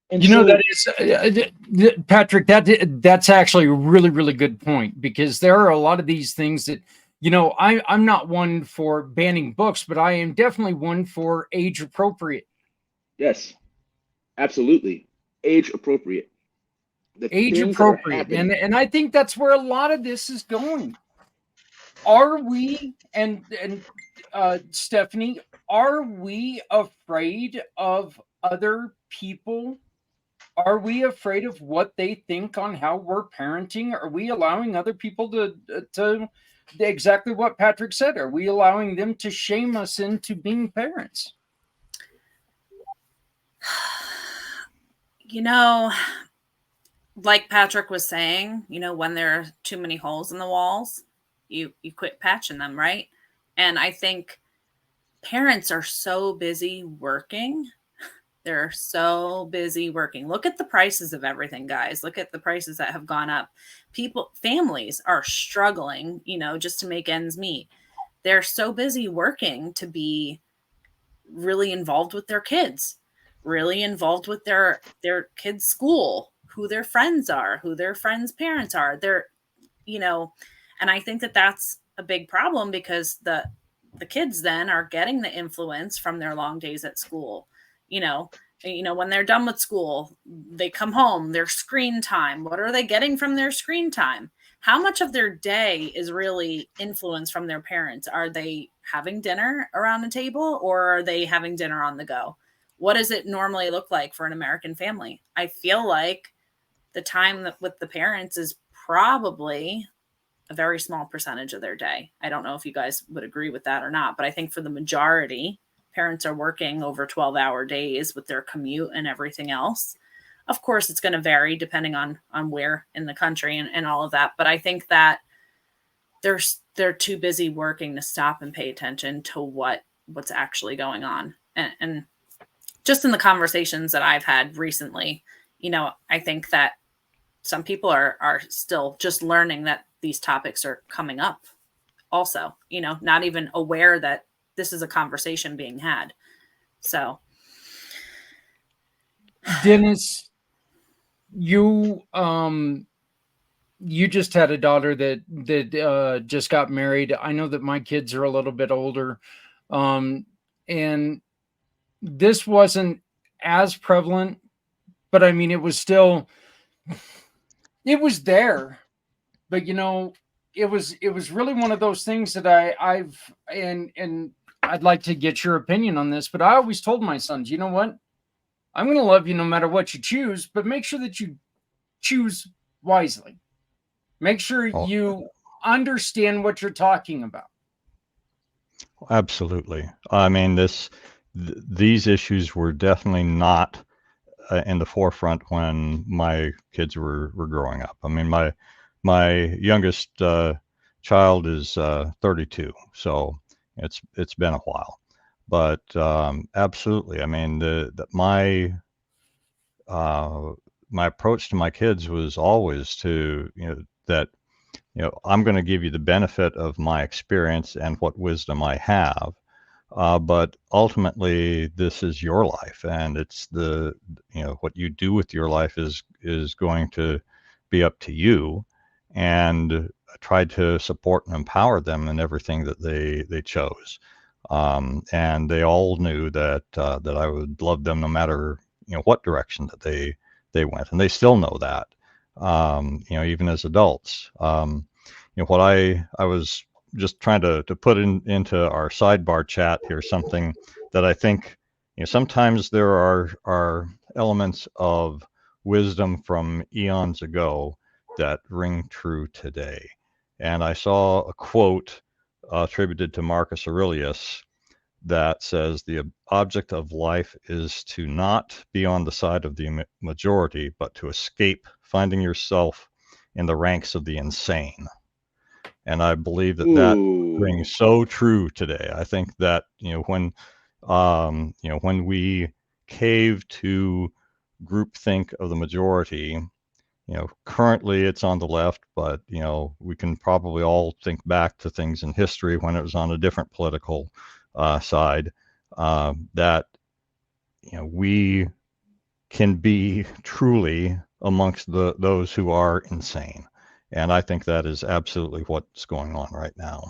And That so, is, Patrick, that's actually a really, really good point, because there are a lot of these things that, I'm not one for banning books, but I am definitely one for age appropriate. yes, absolutely. Age appropriate. The Age things that are appropriate. happening. And I think that's where a lot of this is going. Are we, and Stephanie, are we afraid of other people? Are we afraid of what they think on how we're parenting? Are we allowing other people to exactly what Patrick said? Are we allowing them to shame us into being parents? Like Patrick was saying, when there are too many holes in the walls, you quit patching them, right? And I think parents are so busy working They're so busy working. Look at the prices of everything, guys. Look at the prices that have gone up. Families are struggling, just to make ends meet. They're so busy working to be really involved with their kids, really involved with their kids' school, who their friends are, who their friends' parents are. And I think that that's a big problem, because the kids then are getting the influence from their long days at school. When they're done with school, they come home, their screen time. What are they getting from their screen time? How much of their day is really influenced from their parents? Are they having dinner around the table, or are they having dinner on the go? What does it normally look like for an American family? I feel like the time with the parents is probably a very small percentage of their day. I don't know if you guys would agree with that or not, but I think for the majority, parents are working over 12-hour days with their commute and everything else. Of course, it's going to vary depending on where in the country and all of that. But I think that they're too busy working to stop and pay attention to what's actually going on. And just in the conversations that I've had recently, I think that some people are still just learning that these topics are coming up also, not even aware that this is a conversation being had. So, Dennis, you just had a daughter that just got married. I know that my kids are a little bit older, and this wasn't as prevalent, but I mean, it was there. But it was really one of those things that I've I'd like to get your opinion on this. But I always told my sons, you know what? I'm going to love you no matter what you choose, but make sure that you choose wisely. Make sure you understand what you're talking about. Absolutely. I mean, these issues were definitely not in the forefront when my kids were growing up. I mean, my youngest child is 32, so it's been a while. But absolutely, I mean, my approach to my kids was always to that I'm going to give you the benefit of my experience and what wisdom I have, but ultimately this is your life, and it's what you do with your life is going to be up to you. And I tried to support and empower them in everything that they chose. And they all knew that I would love them no matter what direction that they went, and they still know that. Even as adults. What I was just trying to put into our sidebar chat here, something that I think sometimes there are elements of wisdom from eons ago that ring true today. And I saw a quote attributed to Marcus Aurelius that says, the object of life is to not be on the side of the majority, but to escape finding yourself in the ranks of the insane. And I believe that rings so true today. I think that when we cave to groupthink of the majority, currently it's on the left, but we can probably all think back to things in history when it was on a different political side, that we can be truly amongst those who are insane. And I think that is absolutely what's going on right now.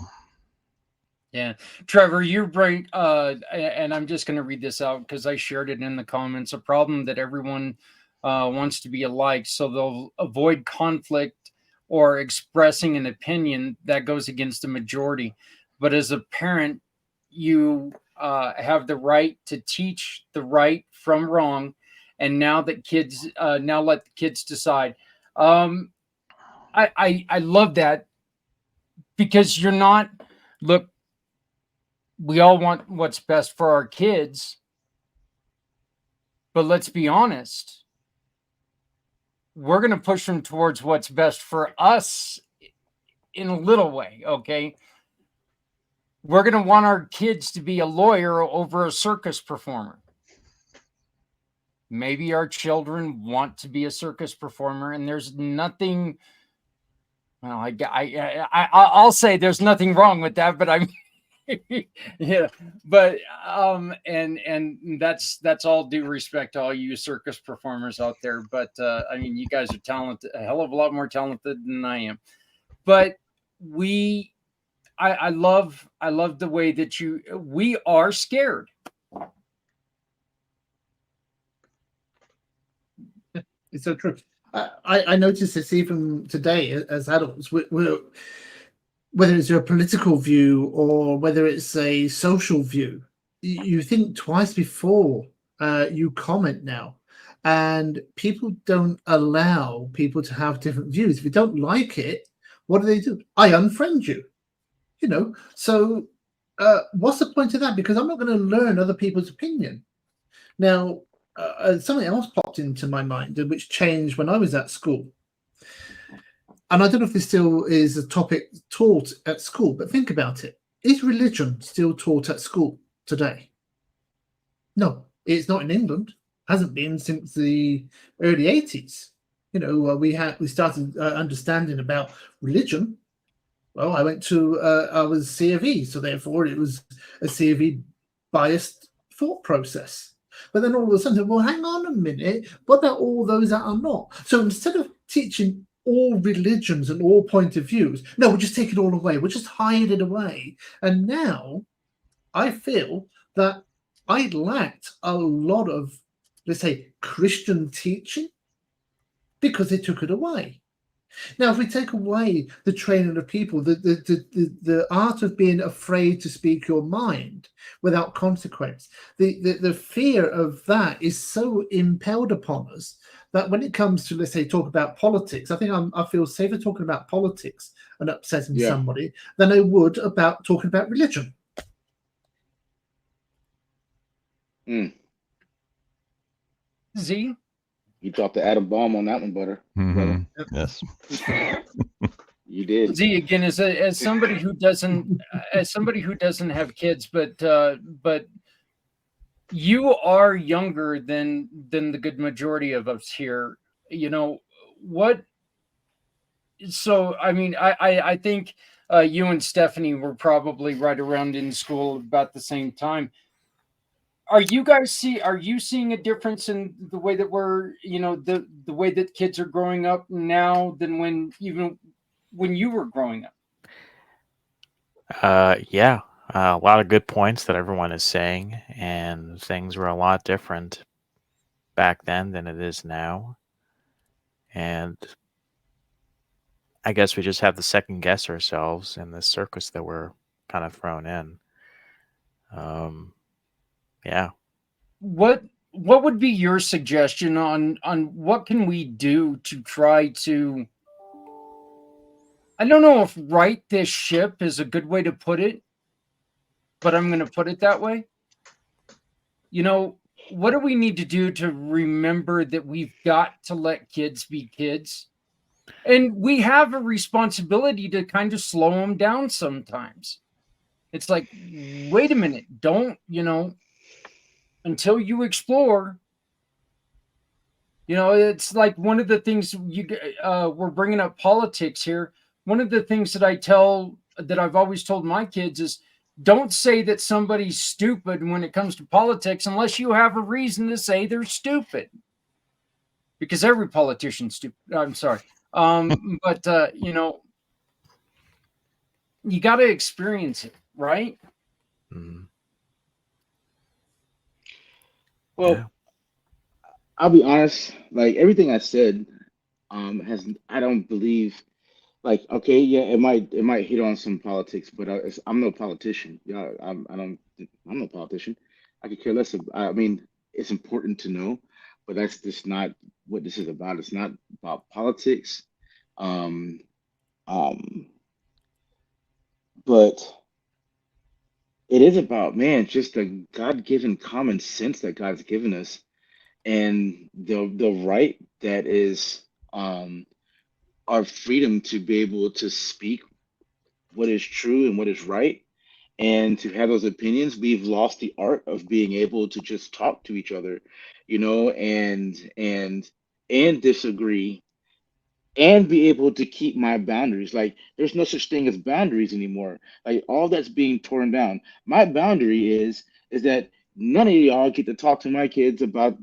Yeah, Trevor, you're right. And I'm just going to read this out because I shared it in the comments. A problem that everyone wants to be alike, so they'll avoid conflict or expressing an opinion that goes against the majority. But as a parent, you have the right to teach the right from wrong, and now let the kids decide. I love that, because you're not, look, we all want what's best for our kids, but let's be honest, we're going to push them towards what's best for us in a little way. Okay, we're going to want our kids to be a lawyer over a circus performer. Maybe our children want to be a circus performer, and there's nothing. Well, I'll say there's nothing wrong with that, but I'm yeah, but and that's all due respect to all you circus performers out there. But I mean, you guys are talented, a hell of a lot more talented than I am. But I love the way that we are scared. It's so true. I noticed this even today as adults. Whether it's a political view or whether it's a social view, you think twice before you comment now. And people don't allow people to have different views. If you don't like it, what do? I unfriend you. You know, so what's the point of that? Because I'm not going to learn other people's opinion. Now, something else popped into my mind, which changed when I was at school. And I don't know if this still is a topic taught at school, but think about it. Is religion still taught at school today? No, it's not in England. Hasn't been since the early 80s. You know, we started understanding about religion. Well, I was C of E, so therefore it was a C of E biased thought process. But then all of a sudden, well, hang on a minute, what about all those that are not? So instead of teaching all religions and all point of views, no, we'll just take it all away. We'll just hide it away. And now I feel that I lacked a lot of, let's say, Christian teaching because they took it away. Now, if we take away the training of people, the art of being afraid to speak your mind without consequence, the fear of that is so impelled upon us that when it comes to, let's say, talk about politics, I think I feel safer talking about politics and upsetting somebody than I would about talking about religion. Z? You dropped the atom bomb on that one, Butter. Yes. You did. Z, again, as somebody who doesn't have kids, but you are younger than the good majority of us here. You know what? So I mean, I think you and Stephanie were probably right around in school about the same time. Are you seeing a difference in the way that the way that kids are growing up now than when you were growing up? Yeah, a lot of good points that everyone is saying, and things were a lot different back then than it is now. And I guess we just have to second guess ourselves in this circus that we're kind of thrown in. Yeah. What would be your suggestion on what can we do to try to, I don't know if right this ship is a good way to put it, but I'm going to put it that way. You know, what do we need to do to remember that we've got to let kids be kids? And we have a responsibility to kind of slow them down sometimes. It's like, wait a minute, don't, until you explore. It's like one of the things we're bringing up politics here. One of the things that I've always told my kids is, don't say that somebody's stupid when it comes to politics unless you have a reason to say they're stupid. Because every politician's stupid. I'm sorry. But you got to experience it, right? Mm. Well, Yeah. I'll be honest. Like everything I said, I don't believe. Like, okay, yeah, it might hit on some politics, but I'm no politician. Yeah, I'm no politician. I could care less. I mean, it's important to know, but that's just not what this is about. It's not about politics. Um, but it is about, man, just the God-given common sense that God's given us, and the right that is our freedom to be able to speak what is true and what is right, and to have those opinions. We've lost the art of being able to just talk to each other you know, and disagree and be able to keep my boundaries. Like there's no such thing as boundaries anymore. Like all that's being torn down. My boundary is that none of y'all get to talk to my kids about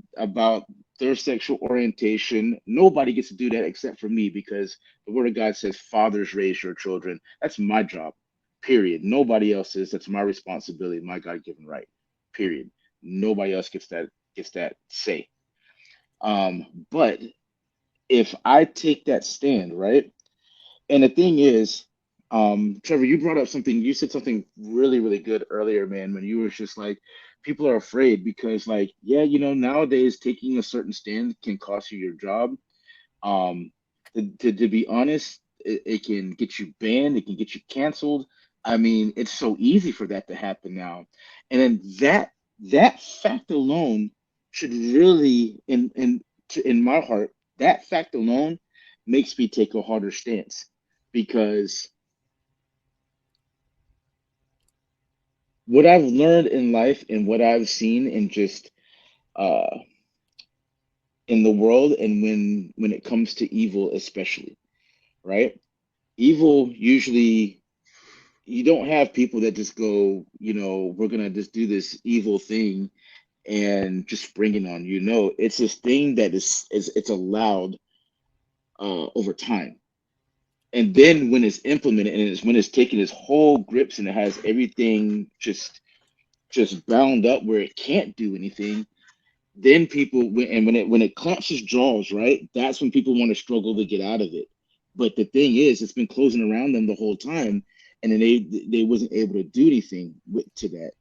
their sexual orientation. Nobody gets to do that except for me because the word of God says fathers raise your children. That's my job. Period. Nobody else's. That's my responsibility, my God-given right. Period. Nobody else gets that say. But if I take that stand, right? And the thing is, Trevor, you brought up something, you said something really, really good earlier, man, when you were just like, people are afraid because, like, yeah, nowadays taking a certain stand can cost you your job. Um, to be honest, it can get you banned, it can get you canceled. I mean, it's so easy for that to happen now. And then that fact alone should really, in my heart, that fact alone makes me take a harder stance because what I've learned in life and what I've seen in just uh in the world and when it comes to evil especially, right? Evil usually you don't have people that just go, we're gonna just do this evil thing and just bring it on. It's this thing that is it's allowed over time. And then when it's implemented and it's when it's taking its whole grips and it has everything just bound up where it can't do anything, then people and when it clamps its jaws, right? That's when people want to struggle to get out of it. But the thing is, it's been closing around them the whole time, and then they wasn't able to do anything to that.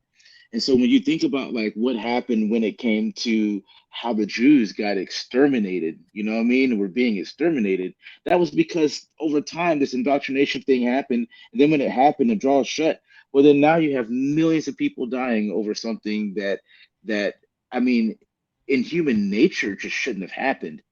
And so when you think about like what happened when it came to how the Jews got exterminated, you know what I mean? Were being exterminated. That was because over time this indoctrination thing happened. And then when it happened, the jaws shut. Well, then now you have millions of people dying over something that I mean, in human nature just shouldn't have happened,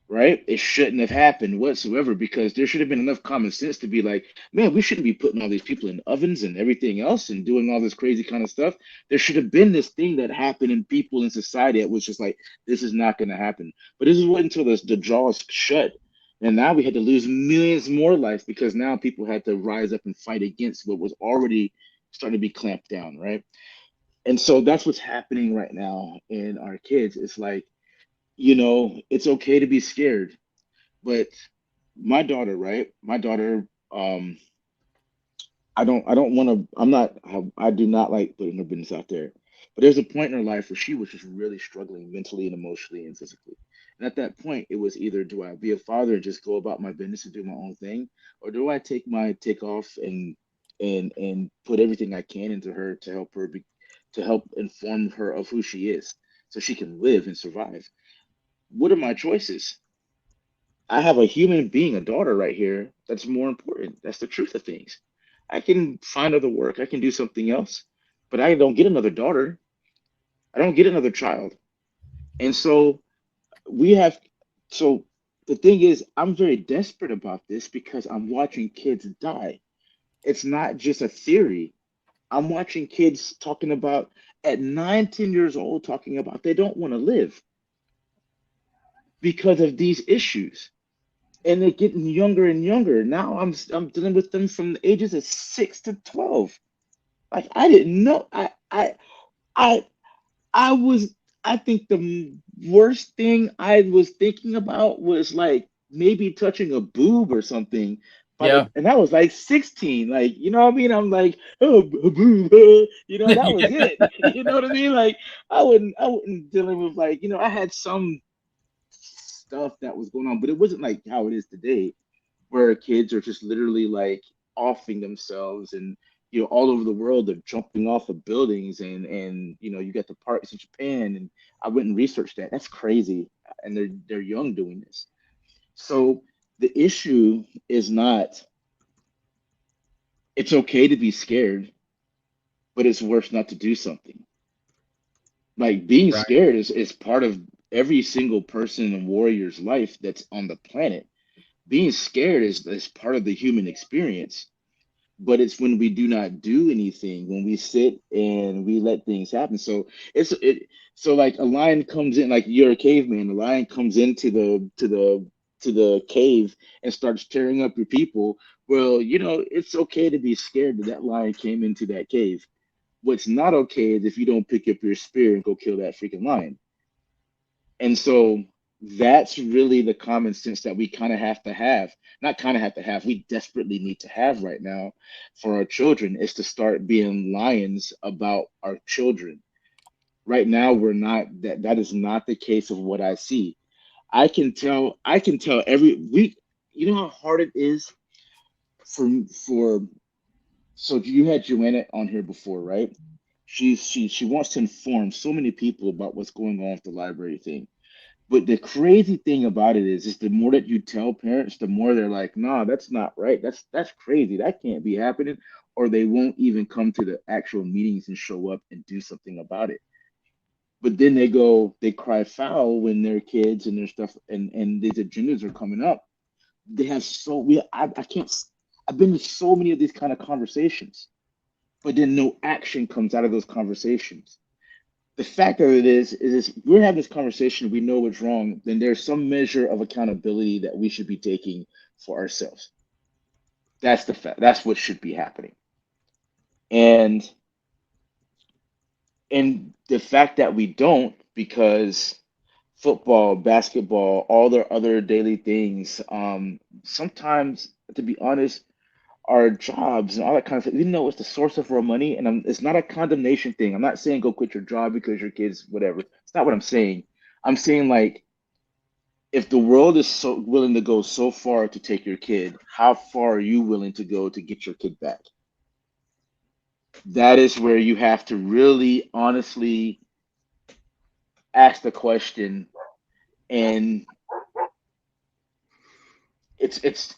right? It shouldn't have happened whatsoever because there should have been enough common sense to be like, man, we shouldn't be putting all these people in ovens and everything else and doing all this crazy kind of stuff. There should have been this thing that happened in people in society that was just like, this is not going to happen. But this is what until the jaws shut. And now we had to lose millions more lives because now people had to rise up and fight against what was already starting to be clamped down, right? And so that's what's happening right now in our kids. It's like, it's okay to be scared, but my daughter, right? My daughter, I don't want to, I do not like putting her business out there. But there's a point in her life where she was just really struggling mentally and emotionally and physically. And at that point, it was either do I be a father and just go about my business and do my own thing, or do I take off and put everything I can into her to help her to help inform her of who she is so she can live and survive. What are my choices? I have a human being, a daughter right here, that's more important. That's the truth of things. I can find other work, I can do something else, but I don't get another daughter. I don't get another child. And so we have, so the thing is, I'm very desperate about this because I'm watching kids die. It's not just a theory. I'm watching kids talking about at 9, 10 years old, talking about they don't want to live because of these issues. And they're getting younger and younger. Now I'm dealing with them from the ages of 6 to 12. Like I didn't know. I I was I think the worst thing I was thinking about was like maybe touching a boob or something. Yeah. And I was like 16, like you know what I mean? I'm like, oh a boob, that was it. You know what I mean? Like I wouldn't dealing with like, I had some stuff that was going on, but it wasn't like how it is today, where kids are just literally like offing themselves and all over the world they're jumping off of buildings and you got the parties in Japan and I went and researched that. That's crazy. And they're young doing this. So the issue is not it's okay to be scared, but it's worse not to do something. Like being Right. scared is part of every single person and warrior's life that's on the planet. Being scared is part of the human experience. but it's when we do not do anything, when we sit and we let things happen. So so like a lion comes in, like you're a caveman, the lion comes into the cave and starts tearing up your people. Well, it's okay to be scared that that lion came into that cave. What's not okay is if you don't pick up your spear and go kill that freaking lion. And so that's really the common sense that we kind of have to have. Not kind of have to have, we desperately need to have right now for our children, is to start being lions about our children. Right now, we're not, that is not the case of what I see. I can tell every week, you know how hard it is for so you had Joanna on here before, right? She wants to inform so many people about what's going on with the library thing. But the crazy thing about it is the more that you tell parents, the more they're like, "Nah, that's not right. That's crazy. That can't be happening." Or they won't even come to the actual meetings and show up and do something about it. But then they cry foul when their kids and their stuff and these agendas are coming up. They have so we I can't. I've been to so many of these kind of conversations, but then no action comes out of those conversations. The fact of it is we're having this conversation, we know what's wrong, then there's some measure of accountability that we should be taking for ourselves. That's the fact. That's what should be happening. And the fact that we don't, because football, basketball, all their other daily things, sometimes, to be honest, our jobs and all that kind of stuff, even though it's the source of our money, and it's not a condemnation thing. I'm not saying go quit your job because your kids, whatever. It's not what I'm saying. I'm saying, like, if the world is so willing to go so far to take your kid, how far are you willing to go to get your kid back? That is where you have to really honestly ask the question. And it's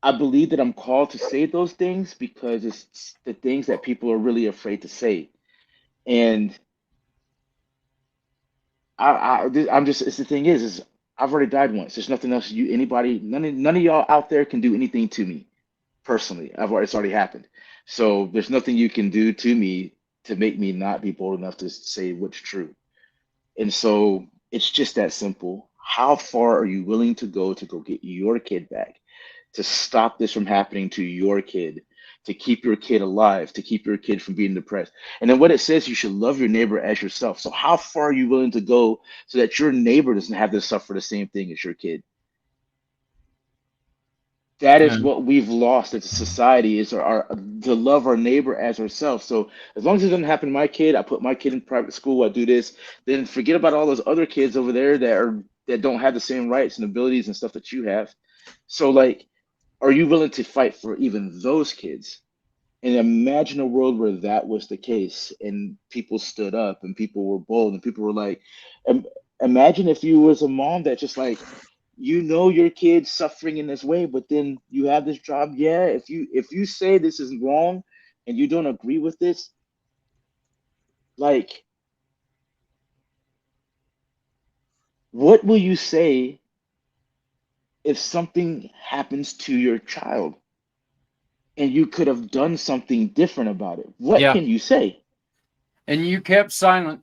I believe that I'm called to say those things because it's the things that people are really afraid to say. And I'm just, it's the thing is I've already died once. There's nothing else anybody, none of y'all out there can do anything to me personally. It's already happened. So there's nothing you can do to me to make me not be bold enough to say what's true. And so it's just that simple. How far are you willing to go get your kid back? To stop this from happening to your kid, to keep your kid alive, to keep your kid from being depressed. And then what it says, you should love your neighbor as yourself. So how far are you willing to go so that your neighbor doesn't have to suffer the same thing as your kid? That is what we've lost as a society, is our to love our neighbor as ourselves. So as long as it doesn't happen to my kid, I put my kid in private school, I do this, then forget about all those other kids over there that don't have the same rights and abilities and stuff that you have. So, like, are you willing to fight for even those kids? And imagine a world where that was the case and people stood up and people were bold and people were like, imagine if you was a mom that just, like, your kid's suffering in this way, but then you have this job. Yeah, if you say this is wrong and you don't agree with this, like, what will you say if something happens to your child and you could have done something different about it? What can you say? And you kept silent.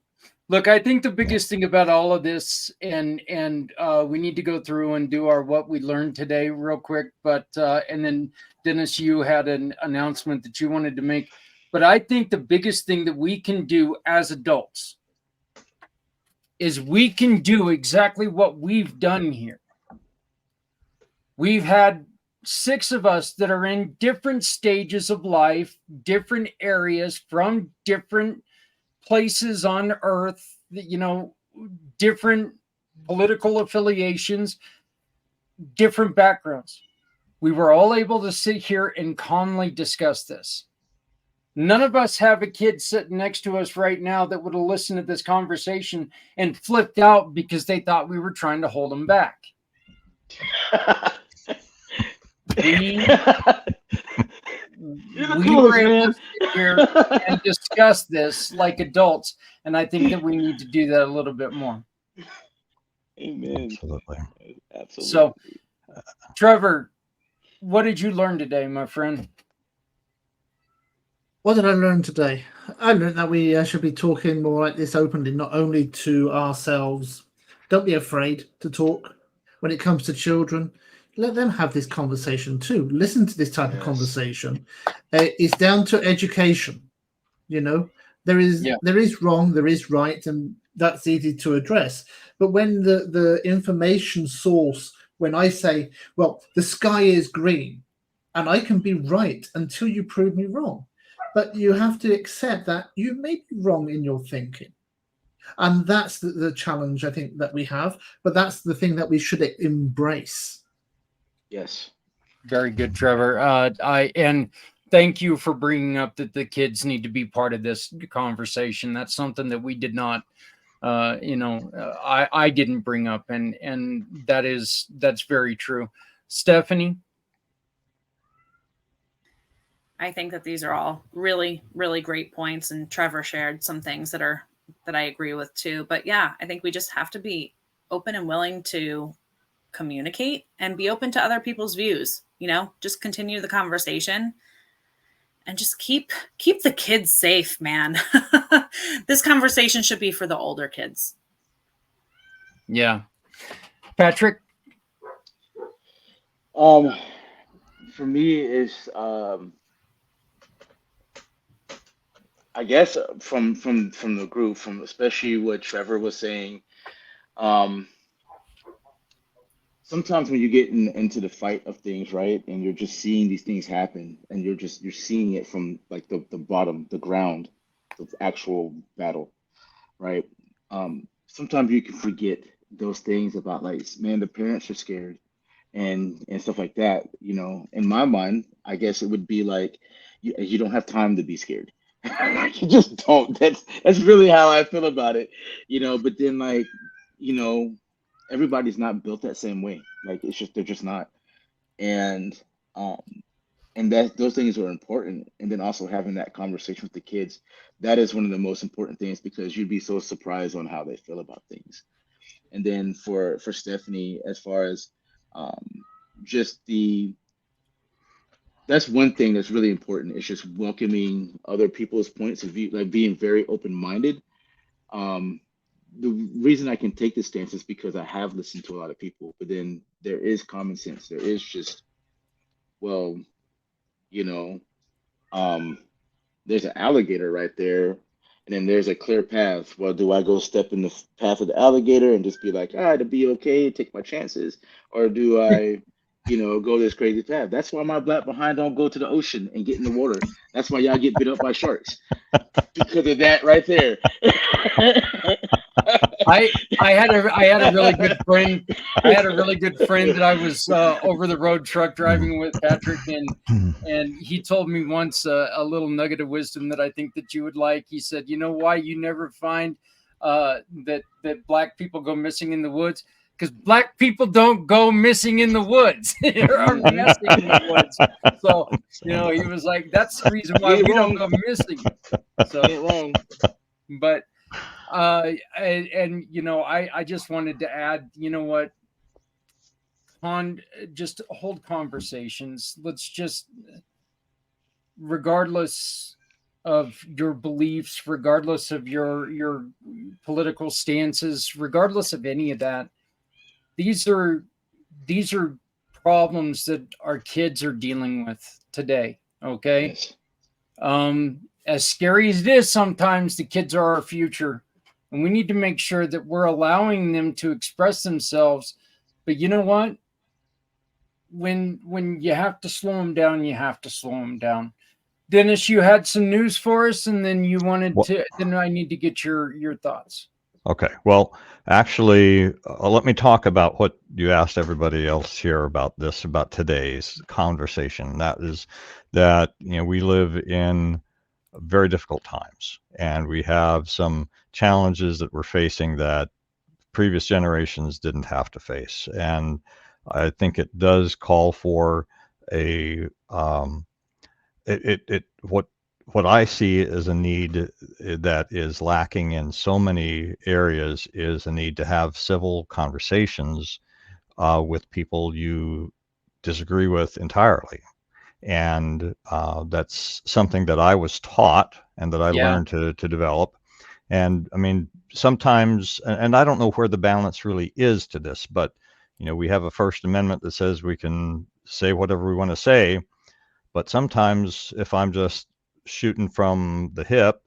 Look, I think the biggest thing about all of this, and we need to go through and do our what we learned today real quick, but and then Dennis, you had an announcement that you wanted to make. But I think the biggest thing that we can do as adults is we can do exactly what we've done here. We've had 6 of us that are in different stages of life, different areas, from different places on earth, different political affiliations, different backgrounds. We were all able to sit here and calmly discuss this. None of us have a kid sitting next to us right now that would have listened to this conversation and flipped out because they thought we were trying to hold them back. We were able to sit here and discuss this like adults, and I think that we need to do that a little bit more. Amen. Absolutely. So, Trevor, what did you learn today, my friend? What did I learn today? I learned that we should be talking more like this openly, not only to ourselves. Don't be afraid to talk when it comes to children. Let them have this conversation too. Listen to this type of Yes. conversation. It's down to education. You know, there is wrong, there is right, and that's easy to address. But when the information source, when I say, well, the sky is green, and I can be right until you prove me wrong. But you have to accept that you may be wrong in your thinking. And that's the challenge, I think, that we have. But that's the thing that we should embrace. Yes. Very good, Trevor. And thank you for bringing up that the kids need to be part of this conversation. That's something that we did not, I didn't bring up, and that's very true. Stephanie? I think that these are all really, really great points, and Trevor shared some things that I agree with too. But yeah, I think we just have to be open and willing to communicate and be open to other people's views. Just continue the conversation and just keep the kids safe, man. This conversation should be for the older kids. Yeah. Patrick? For me, it's I guess from the group, from especially what Trevor was saying, sometimes when you get into the fight of things, right, and you're just seeing these things happen, and you're seeing it from like the bottom, the ground, the actual battle, right? Sometimes you can forget those things about, like, man, the parents are scared and stuff like that. In my mind, I guess it would be like you don't have time to be scared. You just don't. That's really how I feel about it. But then, like, everybody's not built that same way. Like, they're just not. And that those things are important. And then also having that conversation with the kids, that is one of the most important things, because you'd be so surprised on how they feel about things. And then for Stephanie, as far as just that's one thing that's really important. It's just welcoming other people's points of view, like being very open-minded. The reason I can take this stance is because I have listened to a lot of people, but then there is common sense. There is just, well, there's an alligator right there, and then there's a clear path. Well, do I go step in the path of the alligator and just be like, to be okay, take my chances? Or do I, go this crazy path? That's why my black behind don't go to the ocean and get in the water. That's why y'all get bit up by sharks. Because of that right there. I had a really good friend. I had a really good friend that I was over the road truck driving with, Patrick, and he told me once a little nugget of wisdom that I think that you would like. He said, "You know why you never find that black people go missing in the woods? Because black people don't go missing in the woods or missing in the woods." So he was like, "That's the reason why we don't go missing." So, but. I just wanted to add, just hold conversations. Let's just, regardless of your beliefs, regardless of your political stances, regardless of any of that, these are problems that our kids are dealing with today. Okay. Yes. As scary as it is, sometimes the kids are our future. And we need to make sure that we're allowing them to express themselves. But you know what? When you have to slow them down, you have to slow them down. Dennis, you had some news for us, and then you wanted then I need to get your thoughts. Okay. Well, actually, let me talk about what you asked everybody else here about today's conversation. That is that, we live in very difficult times, and we have some challenges that we're facing that previous generations didn't have to face. And I think it does call for what I see as a need that is lacking in so many areas is a need to have civil conversations with people you disagree with entirely. And that's something that I was taught and that I Yeah. learned to develop. And I mean, sometimes, and I don't know where the balance really is to this, but we have a First Amendment that says we can say whatever we want to say, but sometimes if I'm just shooting from the hip,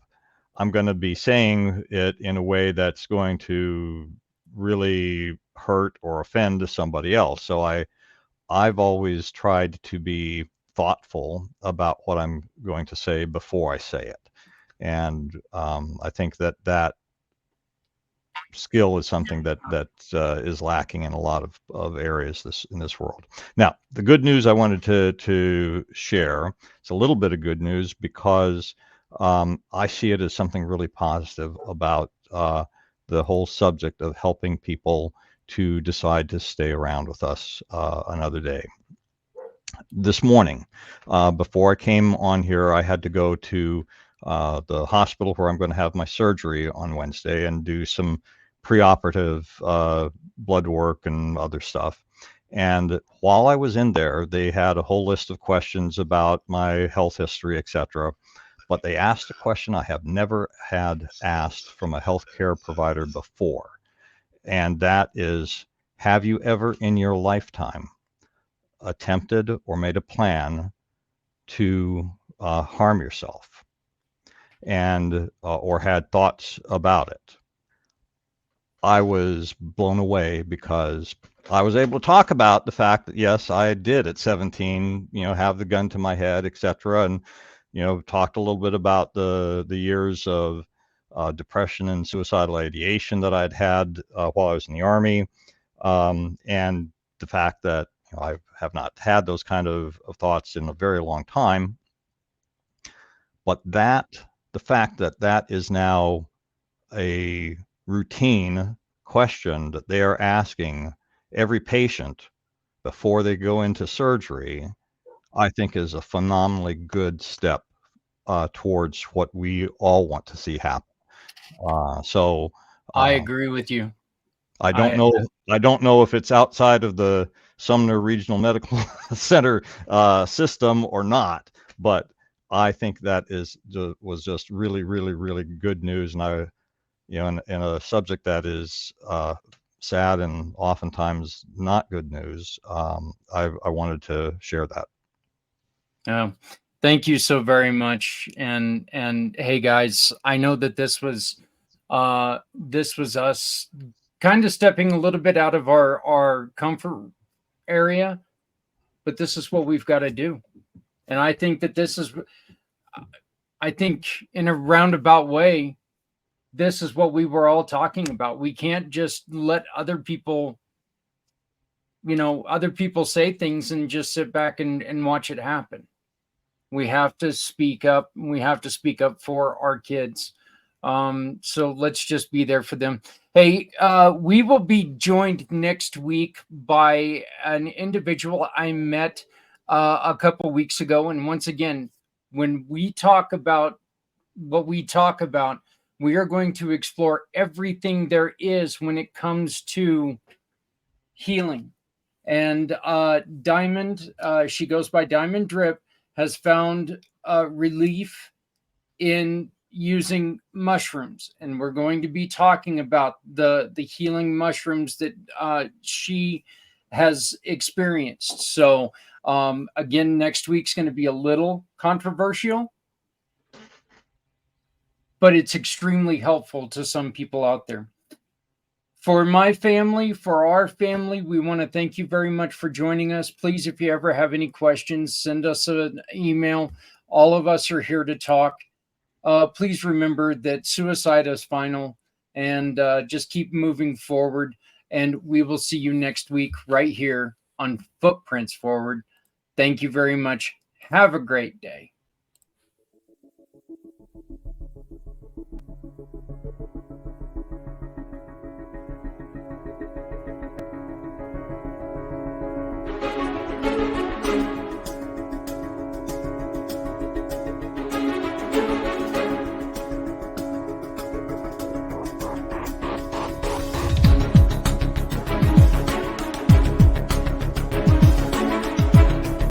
I'm going to be saying it in a way that's going to really hurt or offend somebody else. So I've always tried to be thoughtful about what I'm going to say before I say it. And I think that skill is something that is lacking in a lot of areas in this world. Now, the good news I wanted to share, it's a little bit of good news because I see it as something really positive about the whole subject of helping people to decide to stay around with us another day. This morning, before I came on here, I had to go to the hospital where I'm going to have my surgery on Wednesday and do some preoperative blood work and other stuff. And while I was in there, they had a whole list of questions about my health history, etc. But they asked a question I have never had asked from a healthcare provider before. And that is, have you ever in your lifetime attempted or made a plan to harm yourself and or had thoughts about it? I was blown away because I was able to talk about the fact that yes, I did at 17, have the gun to my head, etc., and talked a little bit about the years of depression and suicidal ideation that I'd had while I was in the Army, and the fact that I have not had those kind of thoughts in a very long time. But the fact that that is now a routine question that they are asking every patient before they go into surgery, I think is a phenomenally good step towards what we all want to see happen. So I agree with you. I don't know if it's outside of the Sumner Regional Medical Center system or not, but I think that was just really, really, really good news. And in a subject that is sad and oftentimes not good news, I wanted to share that. Thank you so very much. And hey guys, I know that this was us kind of stepping a little bit out of our comfort area, but this is what we've got to do. And I think that I think in a roundabout way, this is what we were all talking about. We can't just let other people say things and just sit back and watch it happen. We have to speak up. We have to speak up for our kids. So let's just be there for them. Hey, we will be joined next week by an individual I met a couple weeks ago. And once again, when we talk about what we talk about, we are going to explore everything there is when it comes to healing. And Diamond, she goes by Diamond Drip, has found relief in using mushrooms, and we're going to be talking about the healing mushrooms that she has experienced. So again, next week's going to be a little controversial, but it's extremely helpful to some people out there. For my family, for our family, we want to thank you very much for joining us. Please, if you ever have any questions, send us an email. All of us are here to talk. Please remember that suicide is final, and just keep moving forward. And we will see you next week right here on Footprints Forward. Thank you very much. Have a great day.